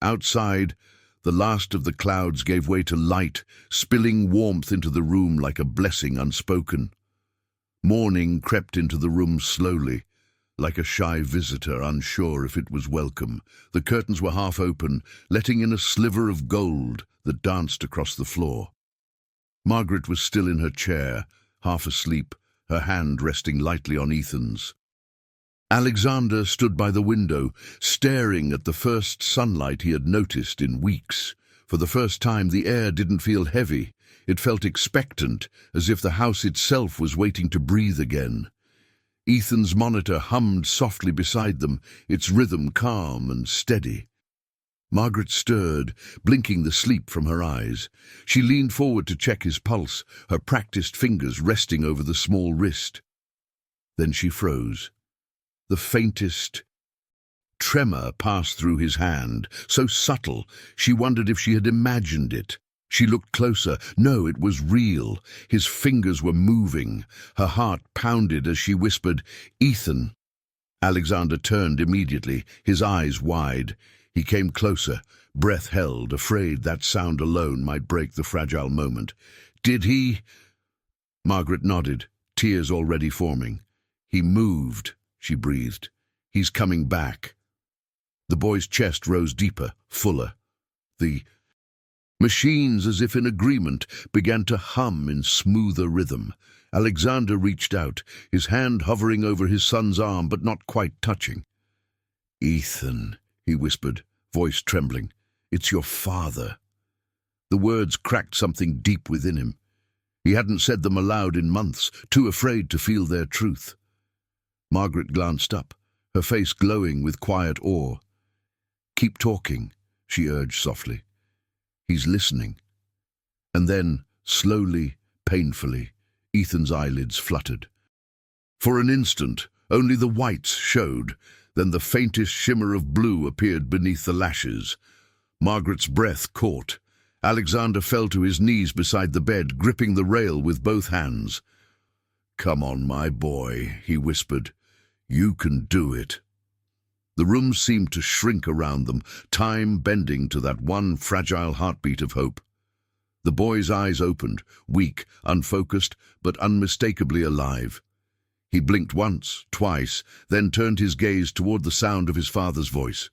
Outside, the last of the clouds gave way to light, spilling warmth into the room like a blessing unspoken. Morning crept into the room slowly, like a shy visitor unsure if it was welcome. The curtains were half open, letting in a sliver of gold that danced across the floor. Margaret was still in her chair, half asleep, her hand resting lightly on Ethan's. Alexander stood by the window, staring at the first sunlight he had noticed in weeks. For the first time, the air didn't feel heavy. It felt expectant, as if the house itself was waiting to breathe again. Ethan's monitor hummed softly beside them, its rhythm calm and steady. Margaret stirred, blinking the sleep from her eyes. She leaned forward to check his pulse, her practiced fingers resting over the small wrist. Then she froze. The faintest tremor passed through his hand, so subtle she wondered if she had imagined it. She looked closer. No, it was real. His fingers were moving. Her heart pounded as she whispered, "Ethan." Alexander turned immediately, his eyes wide. He came closer, breath held, afraid that sound alone might break the fragile moment. "Did he?" Margaret nodded, tears already forming. "He moved," she breathed. "He's coming back." The boy's chest rose deeper, fuller. The machines, as if in agreement, began to hum in smoother rhythm. Alexander reached out, his hand hovering over his son's arm but not quite touching. "Ethan," he whispered, voice trembling. "It's your father." The words cracked something deep within him. He hadn't said them aloud in months, too afraid to feel their truth. Margaret glanced up, her face glowing with quiet awe. "Keep talking," she urged softly. "He's listening." And then, slowly, painfully, Ethan's eyelids fluttered. For an instant, only the whites showed, then the faintest shimmer of blue appeared beneath the lashes. Margaret's breath caught. Alexander fell to his knees beside the bed, gripping the rail with both hands. "Come on, my boy," he whispered. "You can do it." The room seemed to shrink around them, time bending to that one fragile heartbeat of hope. The boy's eyes opened, weak, unfocused, but unmistakably alive. He blinked once, twice, then turned his gaze toward the sound of his father's voice.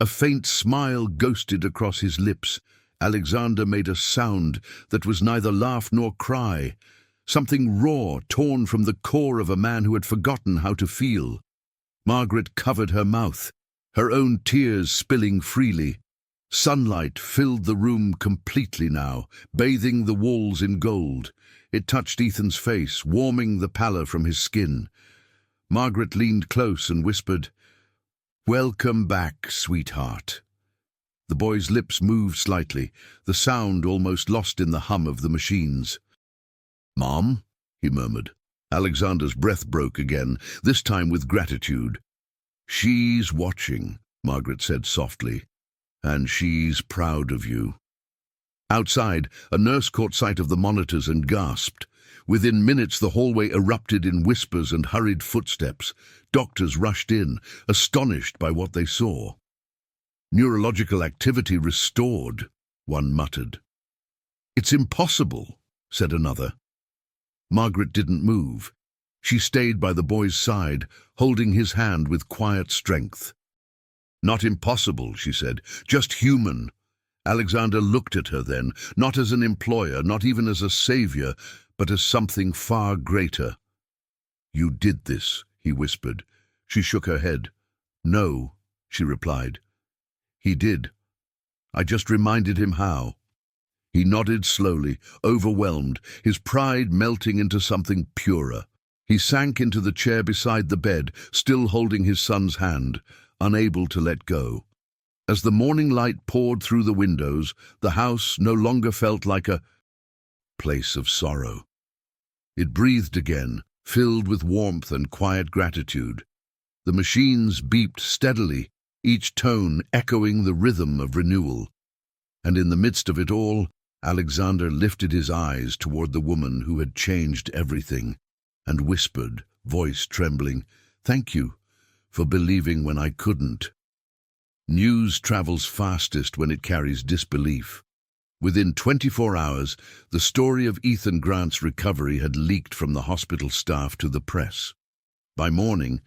A faint smile ghosted across his lips. Alexander made a sound that was neither laugh nor cry, something raw, torn from the core of a man who had forgotten how to feel. Margaret covered her mouth, her own tears spilling freely. Sunlight filled the room completely now, bathing the walls in gold. It touched Ethan's face, warming the pallor from his skin. Margaret leaned close and whispered, "Welcome back, sweetheart." The boy's lips moved slightly, the sound almost lost in the hum of the machines. "Mom?" he murmured. Alexander's breath broke again, this time with gratitude. "She's watching," Margaret said softly, "and she's proud of you." Outside, a nurse caught sight of the monitors and gasped. Within minutes, the hallway erupted in whispers and hurried footsteps. Doctors rushed in, astonished by what they saw. "Neurological activity restored," one muttered. "It's impossible," said another. Margaret didn't move. She stayed by the boy's side, holding his hand with quiet strength. "Not impossible," she said, "just human." Alexander looked at her then, not as an employer, not even as a savior, but as something far greater. "You did this," he whispered. She shook her head. "No," she replied. "He did. I just reminded him how." He nodded slowly, overwhelmed, his pride melting into something purer. He sank into the chair beside the bed, still holding his son's hand, unable to let go. As the morning light poured through the windows, the house no longer felt like a place of sorrow. It breathed again, filled with warmth and quiet gratitude. The machines beeped steadily, each tone echoing the rhythm of renewal. And in the midst of it all, Alexander lifted his eyes toward the woman who had changed everything and whispered, voice trembling, "Thank you for believing when I couldn't." News travels fastest when it carries disbelief. Within 24 hours, the story of Ethan Grant's recovery had leaked from the hospital staff to the press. By morning,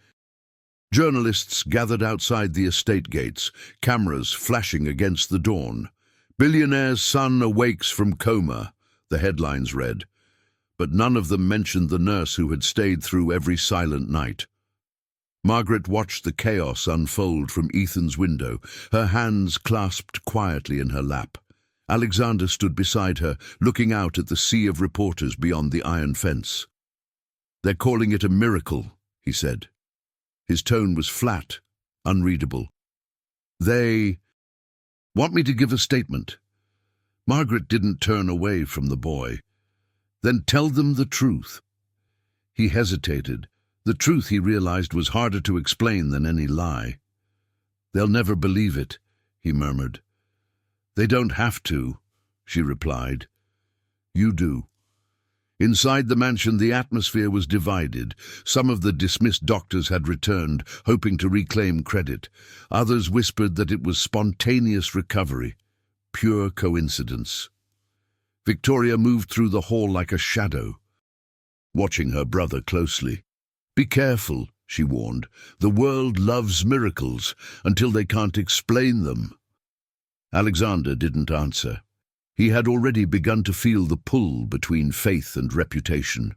journalists gathered outside the estate gates, cameras flashing against the dawn. "Billionaire's son awakes from coma," the headlines read. But none of them mentioned the nurse who had stayed through every silent night. Margaret watched the chaos unfold from Ethan's window, her hands clasped quietly in her lap. Alexander stood beside her, looking out at the sea of reporters beyond the iron fence. "They're calling it a miracle," he said. His tone was flat, unreadable. "They want me to give a statement." Margaret didn't turn away from the boy. "Then tell them the truth." He hesitated. The truth, he realized, was harder to explain than any lie. "They'll never believe it," he murmured. "They don't have to," she replied. "You do." Inside the mansion, the atmosphere was divided. Some of the dismissed doctors had returned, hoping to reclaim credit. Others whispered that it was spontaneous recovery, pure coincidence. Victoria moved through the hall like a shadow, watching her brother closely. "Be careful," she warned. "The world loves miracles until they can't explain them." Alexander didn't answer. He had already begun to feel the pull between faith and reputation.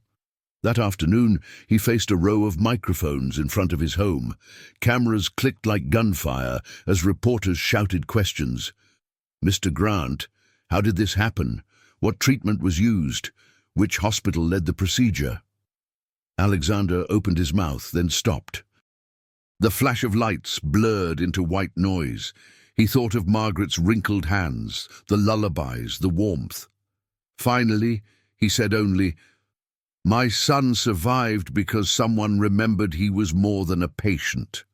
That afternoon, he faced a row of microphones in front of his home. Cameras clicked like gunfire as reporters shouted questions. "Mr. Grant, how did this happen? What treatment was used? Which hospital led the procedure?" Alexander opened his mouth, then stopped. The flash of lights blurred into white noise. He thought of Margaret's wrinkled hands, the lullabies, the warmth. Finally, he said only, "My son survived because someone remembered he was more than a patient."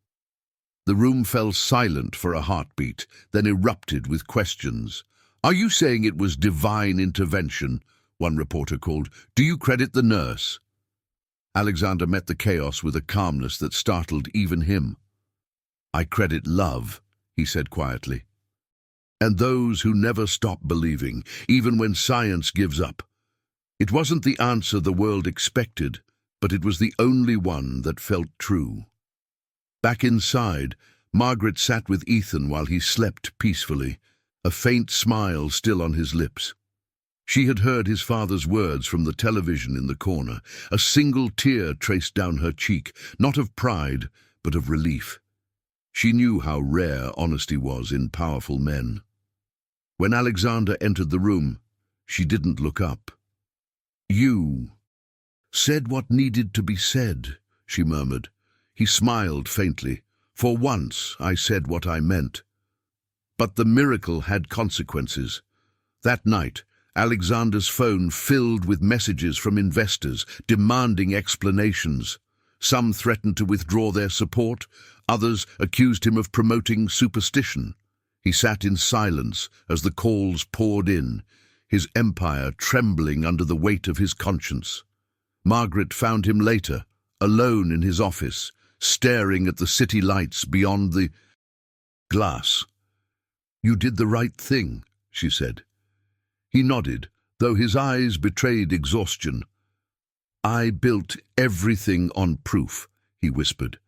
The room fell silent for a heartbeat, then erupted with questions. "Are you saying it was divine intervention?" one reporter called. "Do you credit the nurse?" Alexander met the chaos with a calmness that startled even him. "I credit love," he said quietly. "And those who never stop believing, even when science gives up." It wasn't the answer the world expected, but it was the only one that felt true. Back inside, Margaret sat with Ethan while he slept peacefully, a faint smile still on his lips. She had heard his father's words from the television in the corner. A single tear traced down her cheek, not of pride, but of relief. She knew how rare honesty was in powerful men. When Alexander entered the room, she didn't look up. "You said what needed to be said," she murmured. He smiled faintly. "For once, I said what I meant." But the miracle had consequences. That night, Alexander's phone filled with messages from investors demanding explanations. Some threatened to withdraw their support, others accused him of promoting superstition. He sat in silence as the calls poured in, his empire trembling under the weight of his conscience. Margaret found him later, alone in his office, staring at the city lights beyond the glass. "You did the right thing," she said. He nodded, though his eyes betrayed exhaustion. "I built everything on proof," he whispered.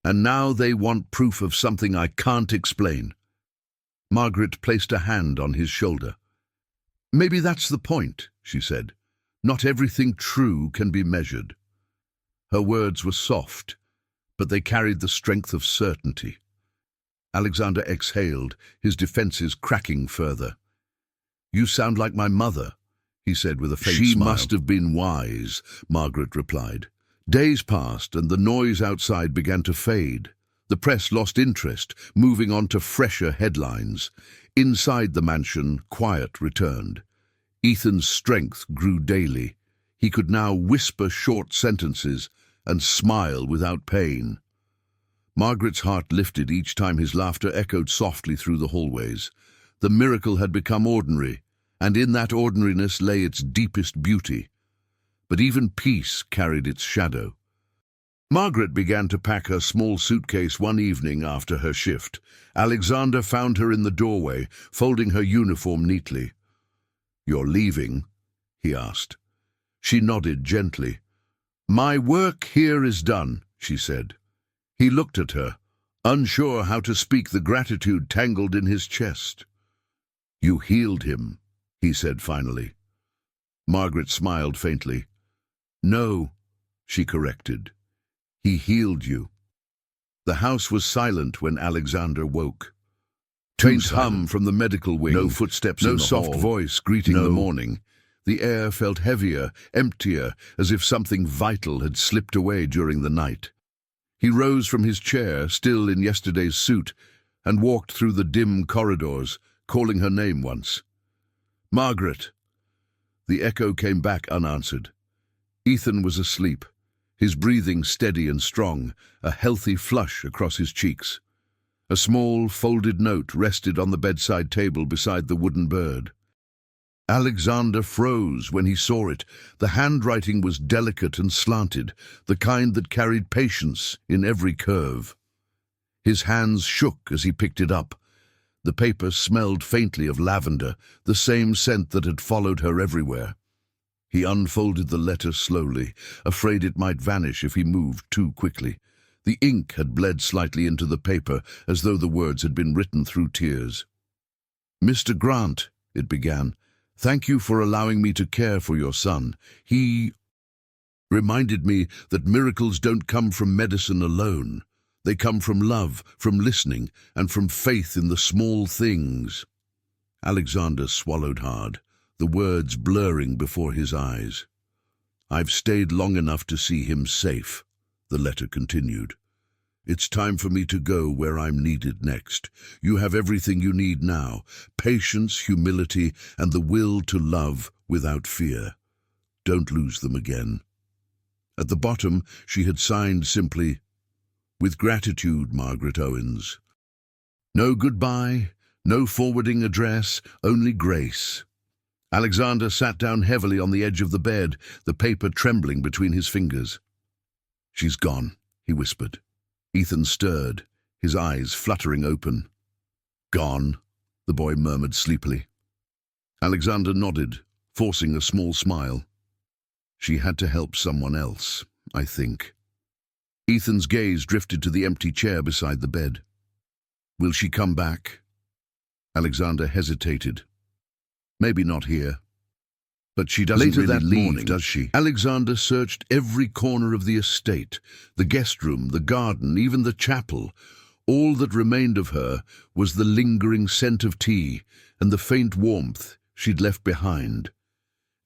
"And now they want proof of something I can't explain." Margaret placed a hand on his shoulder. "Maybe that's the point," she said. "Not everything true can be measured." Her words were soft, but they carried the strength of certainty. Alexander exhaled, his defenses cracking further. "You sound like my mother," he said with a faint smile. "She must have been wise," Margaret replied. Days passed and the noise outside began to fade. The press lost interest, moving on to fresher headlines. Inside the mansion, quiet returned. Ethan's strength grew daily. He could now whisper short sentences and smile without pain. Margaret's heart lifted each time his laughter echoed softly through the hallways. The miracle had become ordinary, and in that ordinariness lay its deepest beauty. But even peace carried its shadow. Margaret began to pack her small suitcase one evening after her shift. Alexander found her in the doorway, folding her uniform neatly. "You're leaving?" he asked. She nodded gently. "My work here is done," she said. He looked at her, unsure how to speak the gratitude tangled in his chest. "You healed him," he said finally. Margaret smiled faintly. "No," she corrected. "He healed you." The house was silent when Alexander woke. Faint hum from the medical wing, no footsteps in the hall, no soft voice greeting the morning. The air felt heavier, emptier, as if something vital had slipped away during the night. He rose from his chair, still in yesterday's suit, and walked through the dim corridors, calling her name once. "Margaret!" The echo came back unanswered. Ethan was asleep, his breathing steady and strong, a healthy flush across his cheeks. A small, folded note rested on the bedside table beside the wooden bird. Alexander froze when he saw it. The handwriting was delicate and slanted, the kind that carried patience in every curve. His hands shook as he picked it up. The paper smelled faintly of lavender, the same scent that had followed her everywhere. He unfolded the letter slowly, afraid it might vanish if he moved too quickly. The ink had bled slightly into the paper, as though the words had been written through tears. "Mr. Grant," it began, "thank you for allowing me to care for your son. He reminded me that miracles don't come from medicine alone. They come from love, from listening, and from faith in the small things." Alexander swallowed hard, the words blurring before his eyes. "I've stayed long enough to see him safe," the letter continued. "It's time for me to go where I'm needed next. You have everything you need now: patience, humility, and the will to love without fear. Don't lose them again." At the bottom, she had signed simply, "With gratitude, Margaret Owens." No goodbye, no forwarding address, only grace. Alexander sat down heavily on the edge of the bed, the paper trembling between his fingers. "She's gone," he whispered. Ethan stirred, his eyes fluttering open. "Gone," the boy murmured sleepily. Alexander nodded, forcing a small smile. "She had to help someone else, I think." Ethan's gaze drifted to the empty chair beside the bed. "Will she come back?" Alexander hesitated. "Maybe not here. But she doesn't Later really that leave, morning, does she?" Alexander searched every corner of the estate, the guest room, the garden, even the chapel. All that remained of her was the lingering scent of tea and the faint warmth she'd left behind.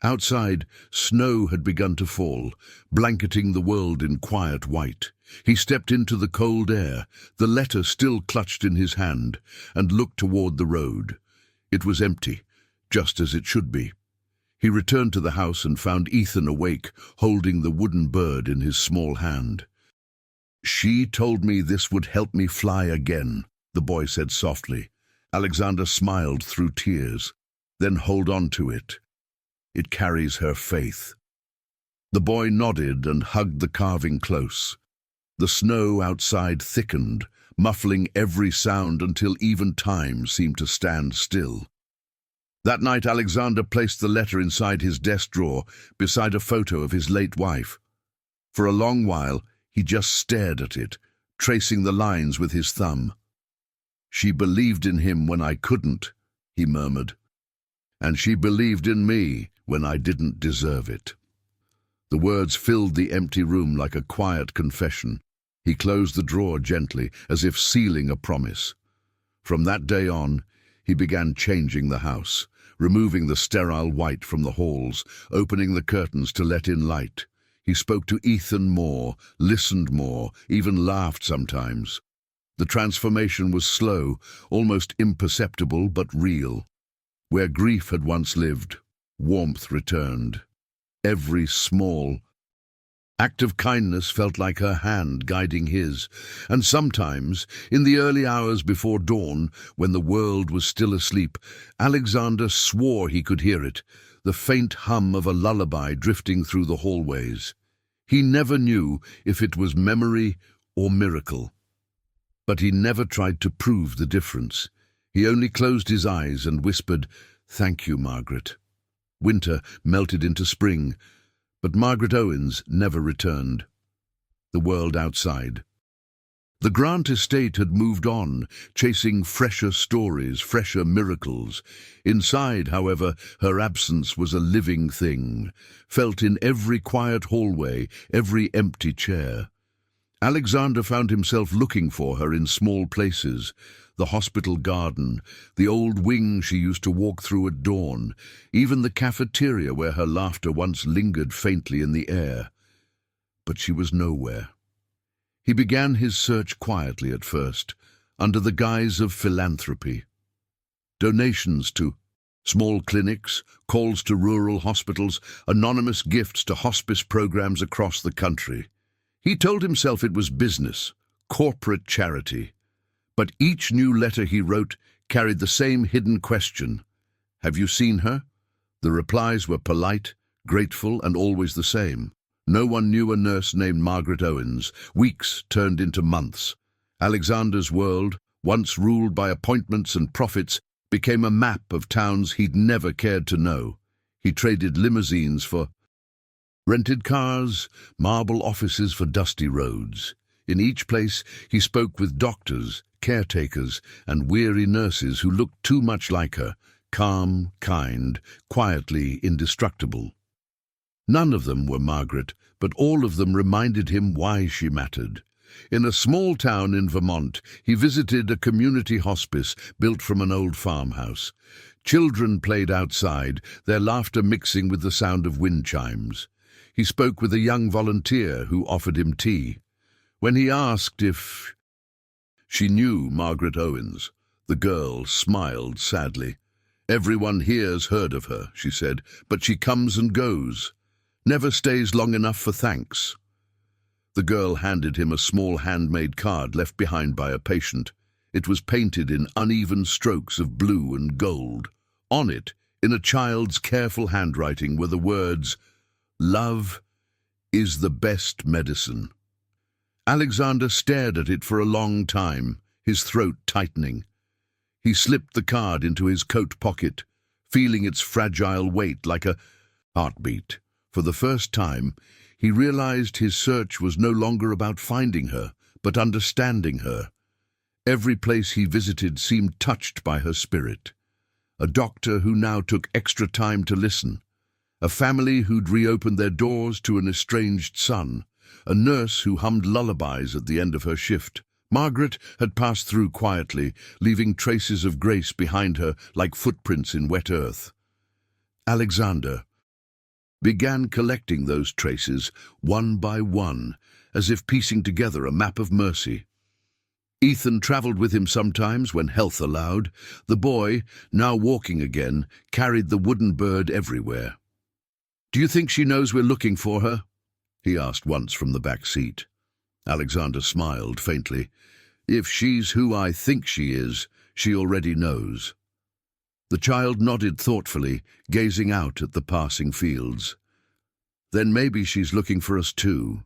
Outside, snow had begun to fall, blanketing the world in quiet white. He stepped into the cold air, the letter still clutched in his hand, and looked toward the road. It was empty, just as it should be. He returned to the house and found Ethan awake, holding the wooden bird in his small hand. "She told me this would help me fly again," the boy said softly. Alexander smiled through tears. "Then hold on to it. It carries her faith." The boy nodded and hugged the carving close. The snow outside thickened, muffling every sound until even time seemed to stand still. That night, Alexander placed the letter inside his desk drawer, beside a photo of his late wife. For a long while, he just stared at it, tracing the lines with his thumb. "She believed in him when I couldn't," he murmured. "And she believed in me when I didn't deserve it." The words filled the empty room like a quiet confession. He closed the drawer gently, as if sealing a promise. From that day on, he began changing the house, removing the sterile white from the halls, opening the curtains to let in light. He spoke to Ethan more, listened more, even laughed sometimes. The transformation was slow, almost imperceptible but real. Where grief had once lived, warmth returned. Every small, Act of kindness felt like her hand guiding his, and sometimes, in the early hours before dawn, when the world was still asleep, Alexander swore he could hear it, the faint hum of a lullaby drifting through the hallways. He never knew if it was memory or miracle. But he never tried to prove the difference. He only closed his eyes and whispered, "Thank you, Margaret." Winter melted into spring, but Margaret Owens never returned. The world outside. The Grant estate had moved on, chasing fresher stories, fresher miracles. Inside, however, her absence was a living thing, felt in every quiet hallway, every empty chair. Alexander found himself looking for her in small places, the hospital garden, the old wing she used to walk through at dawn, even the cafeteria where her laughter once lingered faintly in the air. But she was nowhere. He began his search quietly at first, under the guise of philanthropy. Donations to small clinics, calls to rural hospitals, anonymous gifts to hospice programs across the country. He told himself it was business, corporate charity. But each new letter he wrote carried the same hidden question. "Have you seen her?" The replies were polite, grateful, and always the same. No one knew a nurse named Margaret Owens. Weeks turned into months. Alexander's world, once ruled by appointments and profits, became a map of towns he'd never cared to know. He traded limousines for rented cars, marble offices for dusty roads. In each place, he spoke with doctors, caretakers, and weary nurses who looked too much like her, calm, kind, quietly indestructible. None of them were Margaret, but all of them reminded him why she mattered. In a small town in Vermont, he visited a community hospice built from an old farmhouse. Children played outside, their laughter mixing with the sound of wind chimes. He spoke with a young volunteer who offered him tea. When he asked if she knew Margaret Owens, the girl smiled sadly. "Everyone here's heard of her," she said, "but she comes and goes. Never stays long enough for thanks." The girl handed him a small handmade card left behind by a patient. It was painted in uneven strokes of blue and gold. On it, in a child's careful handwriting, were the words, "Love is the best medicine." Alexander stared at it for a long time, his throat tightening. He slipped the card into his coat pocket, feeling its fragile weight like a heartbeat. For the first time, he realized his search was no longer about finding her, but understanding her. Every place he visited seemed touched by her spirit. A doctor who now took extra time to listen. A family who'd reopened their doors to an estranged son. A nurse who hummed lullabies at the end of her shift. Margaret had passed through quietly, leaving traces of grace behind her like footprints in wet earth. Alexander began collecting those traces, one by one, as if piecing together a map of mercy. Ethan traveled with him sometimes when health allowed. The boy, now walking again, carried the wooden bird everywhere. "Do you think she knows we're looking for her?" he asked once from the back seat. Alexander smiled faintly. "If she's who I think she is, she already knows." The child nodded thoughtfully, gazing out at the passing fields. "Then maybe she's looking for us too."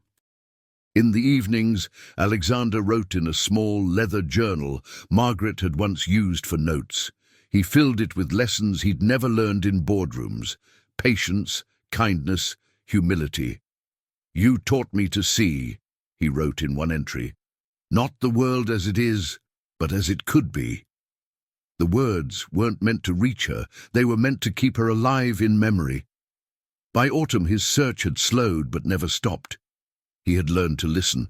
In the evenings, Alexander wrote in a small leather journal Margaret had once used for notes. He filled it with lessons he'd never learned in boardrooms: patience, kindness, humility. "You taught me to see," he wrote in one entry, "not the world as it is, but as it could be." The words weren't meant to reach her, they were meant to keep her alive in memory. By autumn his search had slowed but never stopped. He had learned to listen.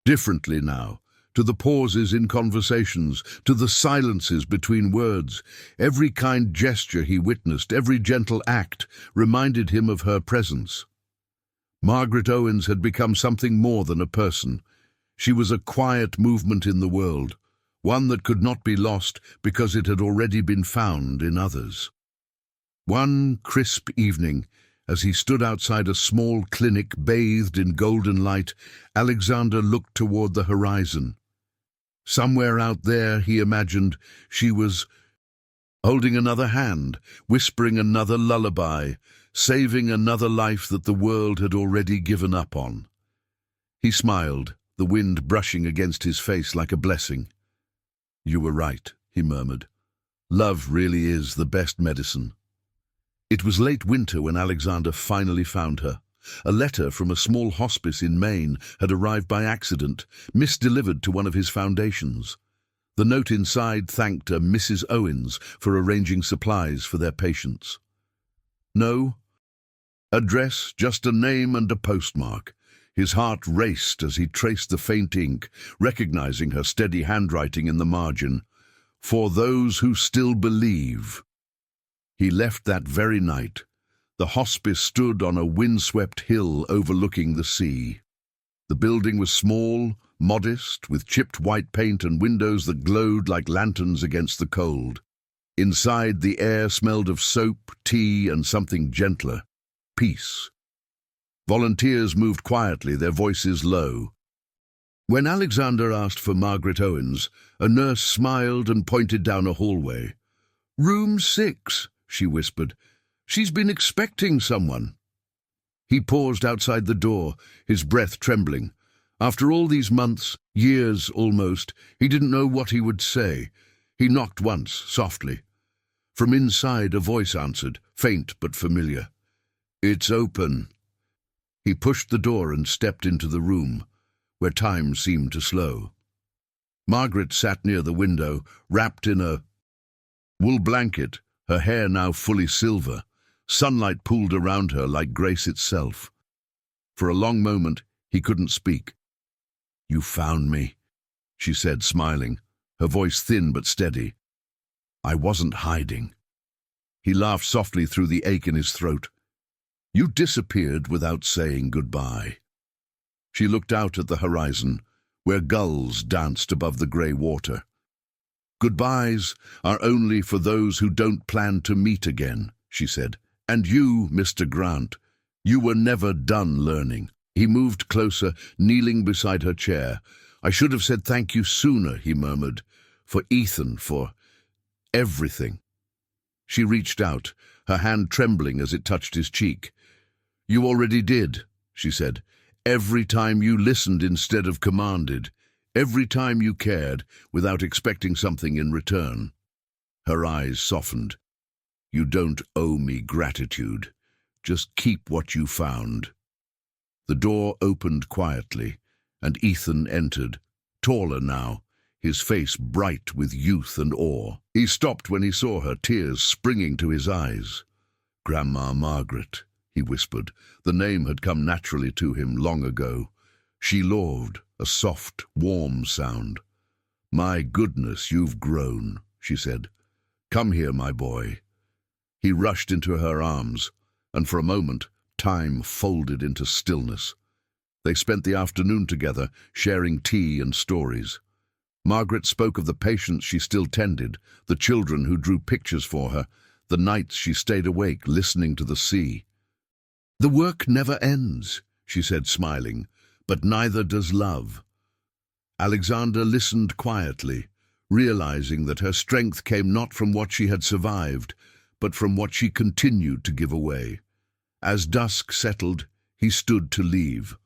Differently now, to the pauses in conversations, to the silences between words. Every kind gesture he witnessed, every gentle act, reminded him of her presence. Margaret Owens had become something more than a person. She was a quiet movement in the world, one that could not be lost because it had already been found in others. One crisp evening, As he stood outside a small clinic bathed in golden light, Alexander looked toward the horizon. Somewhere out there, he imagined, she was holding another hand, whispering another lullaby, saving another life that the world had already given up on. He smiled, the wind brushing against his face like a blessing. "You were right," he murmured. "Love really is the best medicine." It was late winter when Alexander finally found her. A letter from a small hospice in Maine had arrived by accident, misdelivered to one of his foundations. The note inside thanked a Mrs. Owens for arranging supplies for their patients. No address, just a name and a postmark. His heart raced as he traced the faint ink, recognizing her steady handwriting in the margin. "For those who still believe." He left that very night. The hospice stood on a windswept hill overlooking the sea. The building was small, modest, with chipped white paint and windows that glowed like lanterns against the cold. Inside, the air smelled of soap, tea, and something gentler: peace. Volunteers moved quietly, their voices low. When Alexander asked for Margaret Owens, a nurse smiled and pointed down a hallway. "Room 6, she whispered. "She's been expecting someone." He paused outside the door, his breath trembling. After all these months, years almost, he didn't know what he would say. He knocked once, softly. From inside, a voice answered, faint but familiar. "It's open." He pushed the door and stepped into the room, where time seemed to slow. Margaret sat near the window, wrapped in a wool blanket, her hair now fully silver. Sunlight pooled around her like grace itself. For a long moment, he couldn't speak. "You found me," she said, smiling, her voice thin but steady. "I wasn't hiding." He laughed softly through the ache in his throat. "You disappeared without saying goodbye." She looked out at the horizon, where gulls danced above the grey water. "Goodbyes are only for those who don't plan to meet again," she said. "And you, Mr. Grant, you were never done learning." He moved closer, kneeling beside her chair. "I should have said thank you sooner," he murmured, "for Ethan, for everything." She reached out, her hand trembling as it touched his cheek. "You already did," she said. "Every time you listened instead of commanded. Every time you cared, without expecting something in return." Her eyes softened. "You don't owe me gratitude. Just keep what you found." The door opened quietly, and Ethan entered, taller now, his face bright with youth and awe. He stopped when he saw her, tears springing to his eyes. "Grandma Margaret," he whispered. The name had come naturally to him long ago. She loved, a soft, warm sound. "My goodness, you've grown," she said. "Come here, my boy." He rushed into her arms, and for a moment, time folded into stillness. They spent the afternoon together, sharing tea and stories. Margaret spoke of the patients she still tended, the children who drew pictures for her, the nights she stayed awake listening to the sea. "The work never ends," she said, smiling, "but neither does love." Alexander listened quietly, realizing that her strength came not from what she had survived, but from what she continued to give away. As dusk settled, he stood to leave.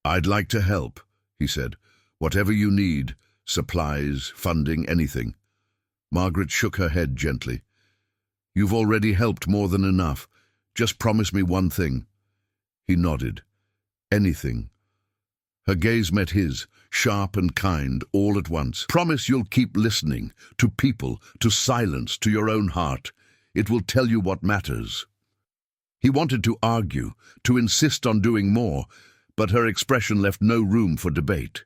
"I'd like to help," he said. "Whatever you need, supplies, funding, anything." Margaret shook her head gently. "You've already helped more than enough. Just promise me one thing." He nodded. "Anything." Her gaze met his, sharp and kind, all at once. "Promise you'll keep listening, to people, to silence, to your own heart. It will tell you what matters." He wanted to argue, to insist on doing more, but her expression left no room for debate.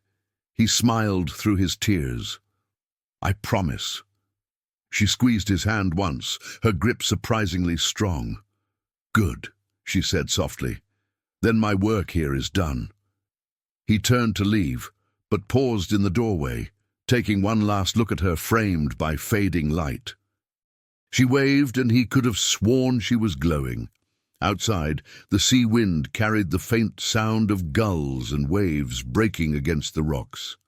He smiled through his tears. "I promise." She squeezed his hand once, her grip surprisingly strong. "Good," she said softly. "Then my work here is done." He turned to leave, but paused in the doorway, taking one last look at her framed by fading light. She waved, and he could have sworn she was glowing. Outside, the sea wind carried the faint sound of gulls and waves breaking against the rocks.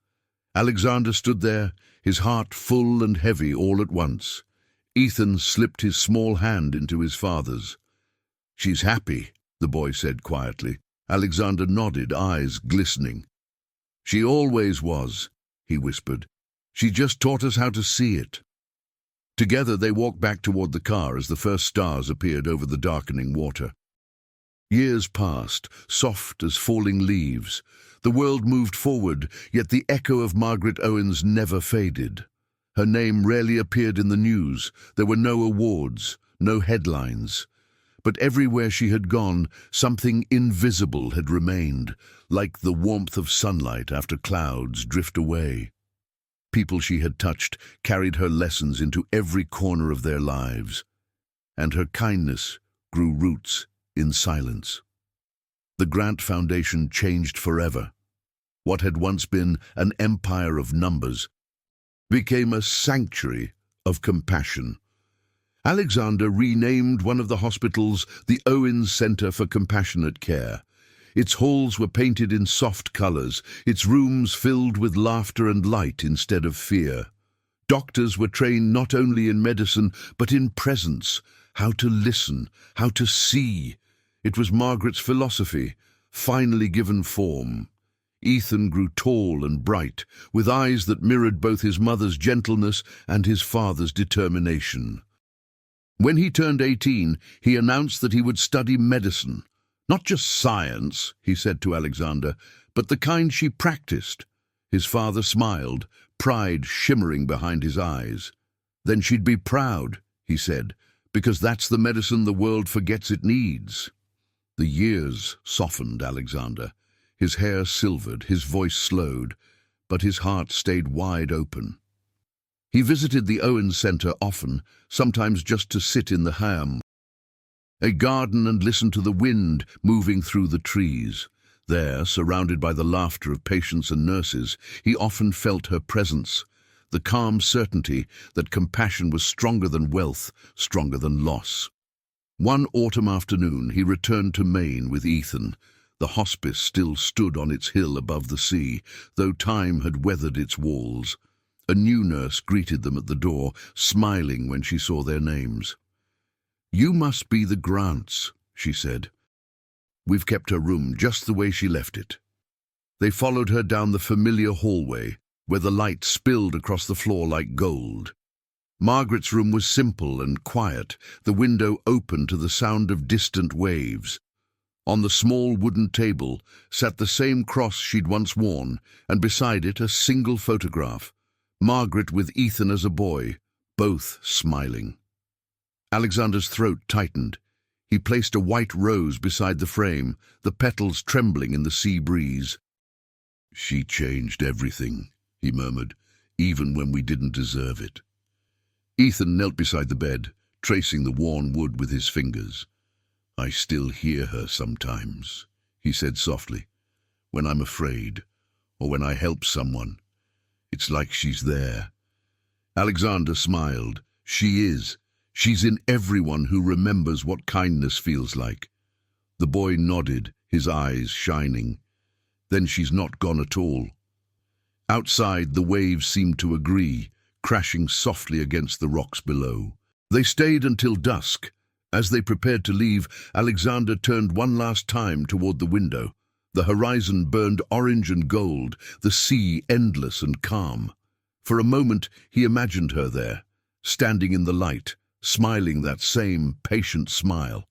Alexander stood there, his heart full and heavy all at once. Ethan slipped his small hand into his father's. "She's happy," the boy said quietly. Alexander nodded, eyes glistening. "She always was," he whispered. "She just taught us how to see it." Together they walked back toward the car as the first stars appeared over the darkening water. Years passed, soft as falling leaves. The world moved forward, yet the echo of Margaret Owens never faded. Her name rarely appeared in the news. There were no awards, no headlines. But everywhere she had gone, something invisible had remained, like the warmth of sunlight after clouds drift away. People she had touched carried her lessons into every corner of their lives, and her kindness grew roots in silence. The Grant Foundation changed forever. What had once been an empire of numbers became a sanctuary of compassion. Alexander renamed one of the hospitals the Owens Center for Compassionate Care. Its halls were painted in soft colors, its rooms filled with laughter and light instead of fear. Doctors were trained not only in medicine, but in presence, how to listen, how to see. It was Margaret's philosophy, finally given form. Ethan grew tall and bright, with eyes that mirrored both his mother's gentleness and his father's determination. When he turned 18, he announced that he would study medicine. "Not just science," he said to Alexander, "but the kind she practiced." His father smiled, pride shimmering behind his eyes. "Then she'd be proud," he said, "because that's the medicine the world forgets it needs." The years softened Alexander. His hair silvered, his voice slowed, but his heart stayed wide open. He visited the Owens Center often, sometimes just to sit in the a garden and listen to the wind moving through the trees. There, surrounded by the laughter of patients and nurses, he often felt her presence, the calm certainty that compassion was stronger than wealth, stronger than loss. One autumn afternoon he returned to Maine with Ethan. The hospice still stood on its hill above the sea, though time had weathered its walls. A new nurse greeted them at the door, smiling when she saw their names. "You must be the Grants," she said. "We've kept her room just the way she left it." They followed her down the familiar hallway, where the light spilled across the floor like gold. Margaret's room was simple and quiet, the window open to the sound of distant waves. On the small wooden table sat the same cross she'd once worn, and beside it a single photograph, Margaret with Ethan as a boy, both smiling. Alexander's throat tightened. He placed a white rose beside the frame, the petals trembling in the sea breeze. "She changed everything," he murmured, "even when we didn't deserve it." Ethan knelt beside the bed, tracing the worn wood with his fingers. "I still hear her sometimes," he said softly, "when I'm afraid, or when I help someone. It's like she's there." Alexander smiled. "She is. She's in everyone who remembers what kindness feels like." The boy nodded, his eyes shining. "Then she's not gone at all." Outside, the waves seemed to agree, crashing softly against the rocks below. They stayed until dusk. As they prepared to leave, Alexander turned one last time toward the window. The horizon burned orange and gold, the sea endless and calm. For a moment, he imagined her there, standing in the light, smiling that same patient smile.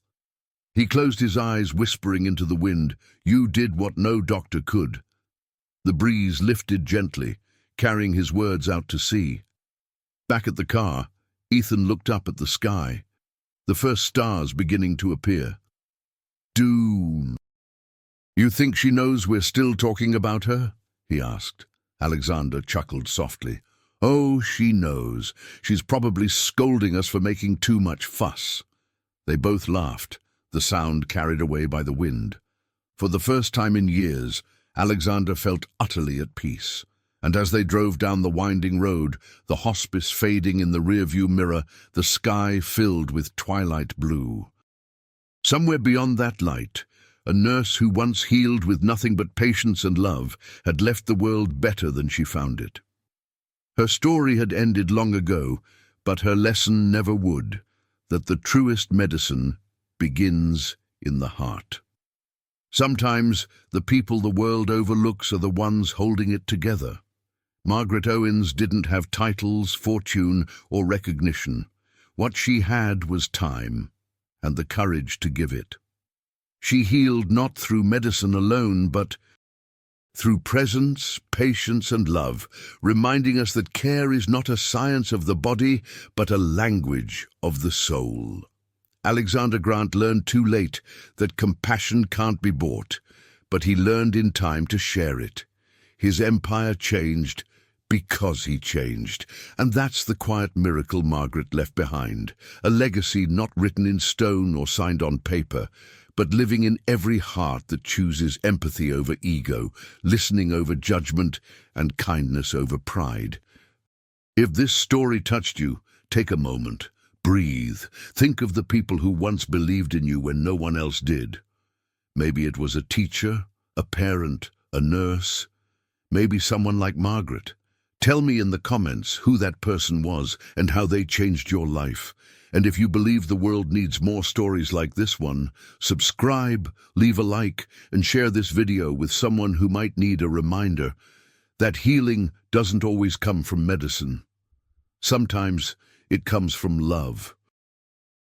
He closed his eyes, whispering into the wind, "You did what no doctor could." The breeze lifted gently, carrying his words out to sea. Back at the car, Ethan looked up at the sky, the first stars beginning to appear. "Do you think she knows we're still talking about her?" he asked. Alexander chuckled softly. "Oh, she knows. She's probably scolding us for making too much fuss." They both laughed, the sound carried away by the wind. For the first time in years, Alexander felt utterly at peace. And as they drove down the winding road, the hospice fading in the rearview mirror, the sky filled with twilight blue. Somewhere beyond that light, a nurse who once healed with nothing but patience and love had left the world better than she found it. Her story had ended long ago, but her lesson never would, that the truest medicine begins in the heart. Sometimes the people the world overlooks are the ones holding it together. Margaret Owens didn't have titles, fortune, or recognition. What she had was time, and the courage to give it. She healed not through medicine alone, but through presence, patience, and love, reminding us that care is not a science of the body, but a language of the soul. Alexander Grant learned too late that compassion can't be bought, but he learned in time to share it. His empire changed because he changed, and that's the quiet miracle Margaret left behind, a legacy not written in stone or signed on paper, but living in every heart that chooses empathy over ego, listening over judgment, and kindness over pride. If this story touched you, take a moment. Breathe. Think of the people who once believed in you when no one else did. Maybe it was a teacher, a parent, a nurse, maybe someone like Margaret. Tell me in the comments who that person was and how they changed your life. And if you believe the world needs more stories like this one, subscribe, leave a like, and share this video with someone who might need a reminder that healing doesn't always come from medicine. Sometimes it comes from love.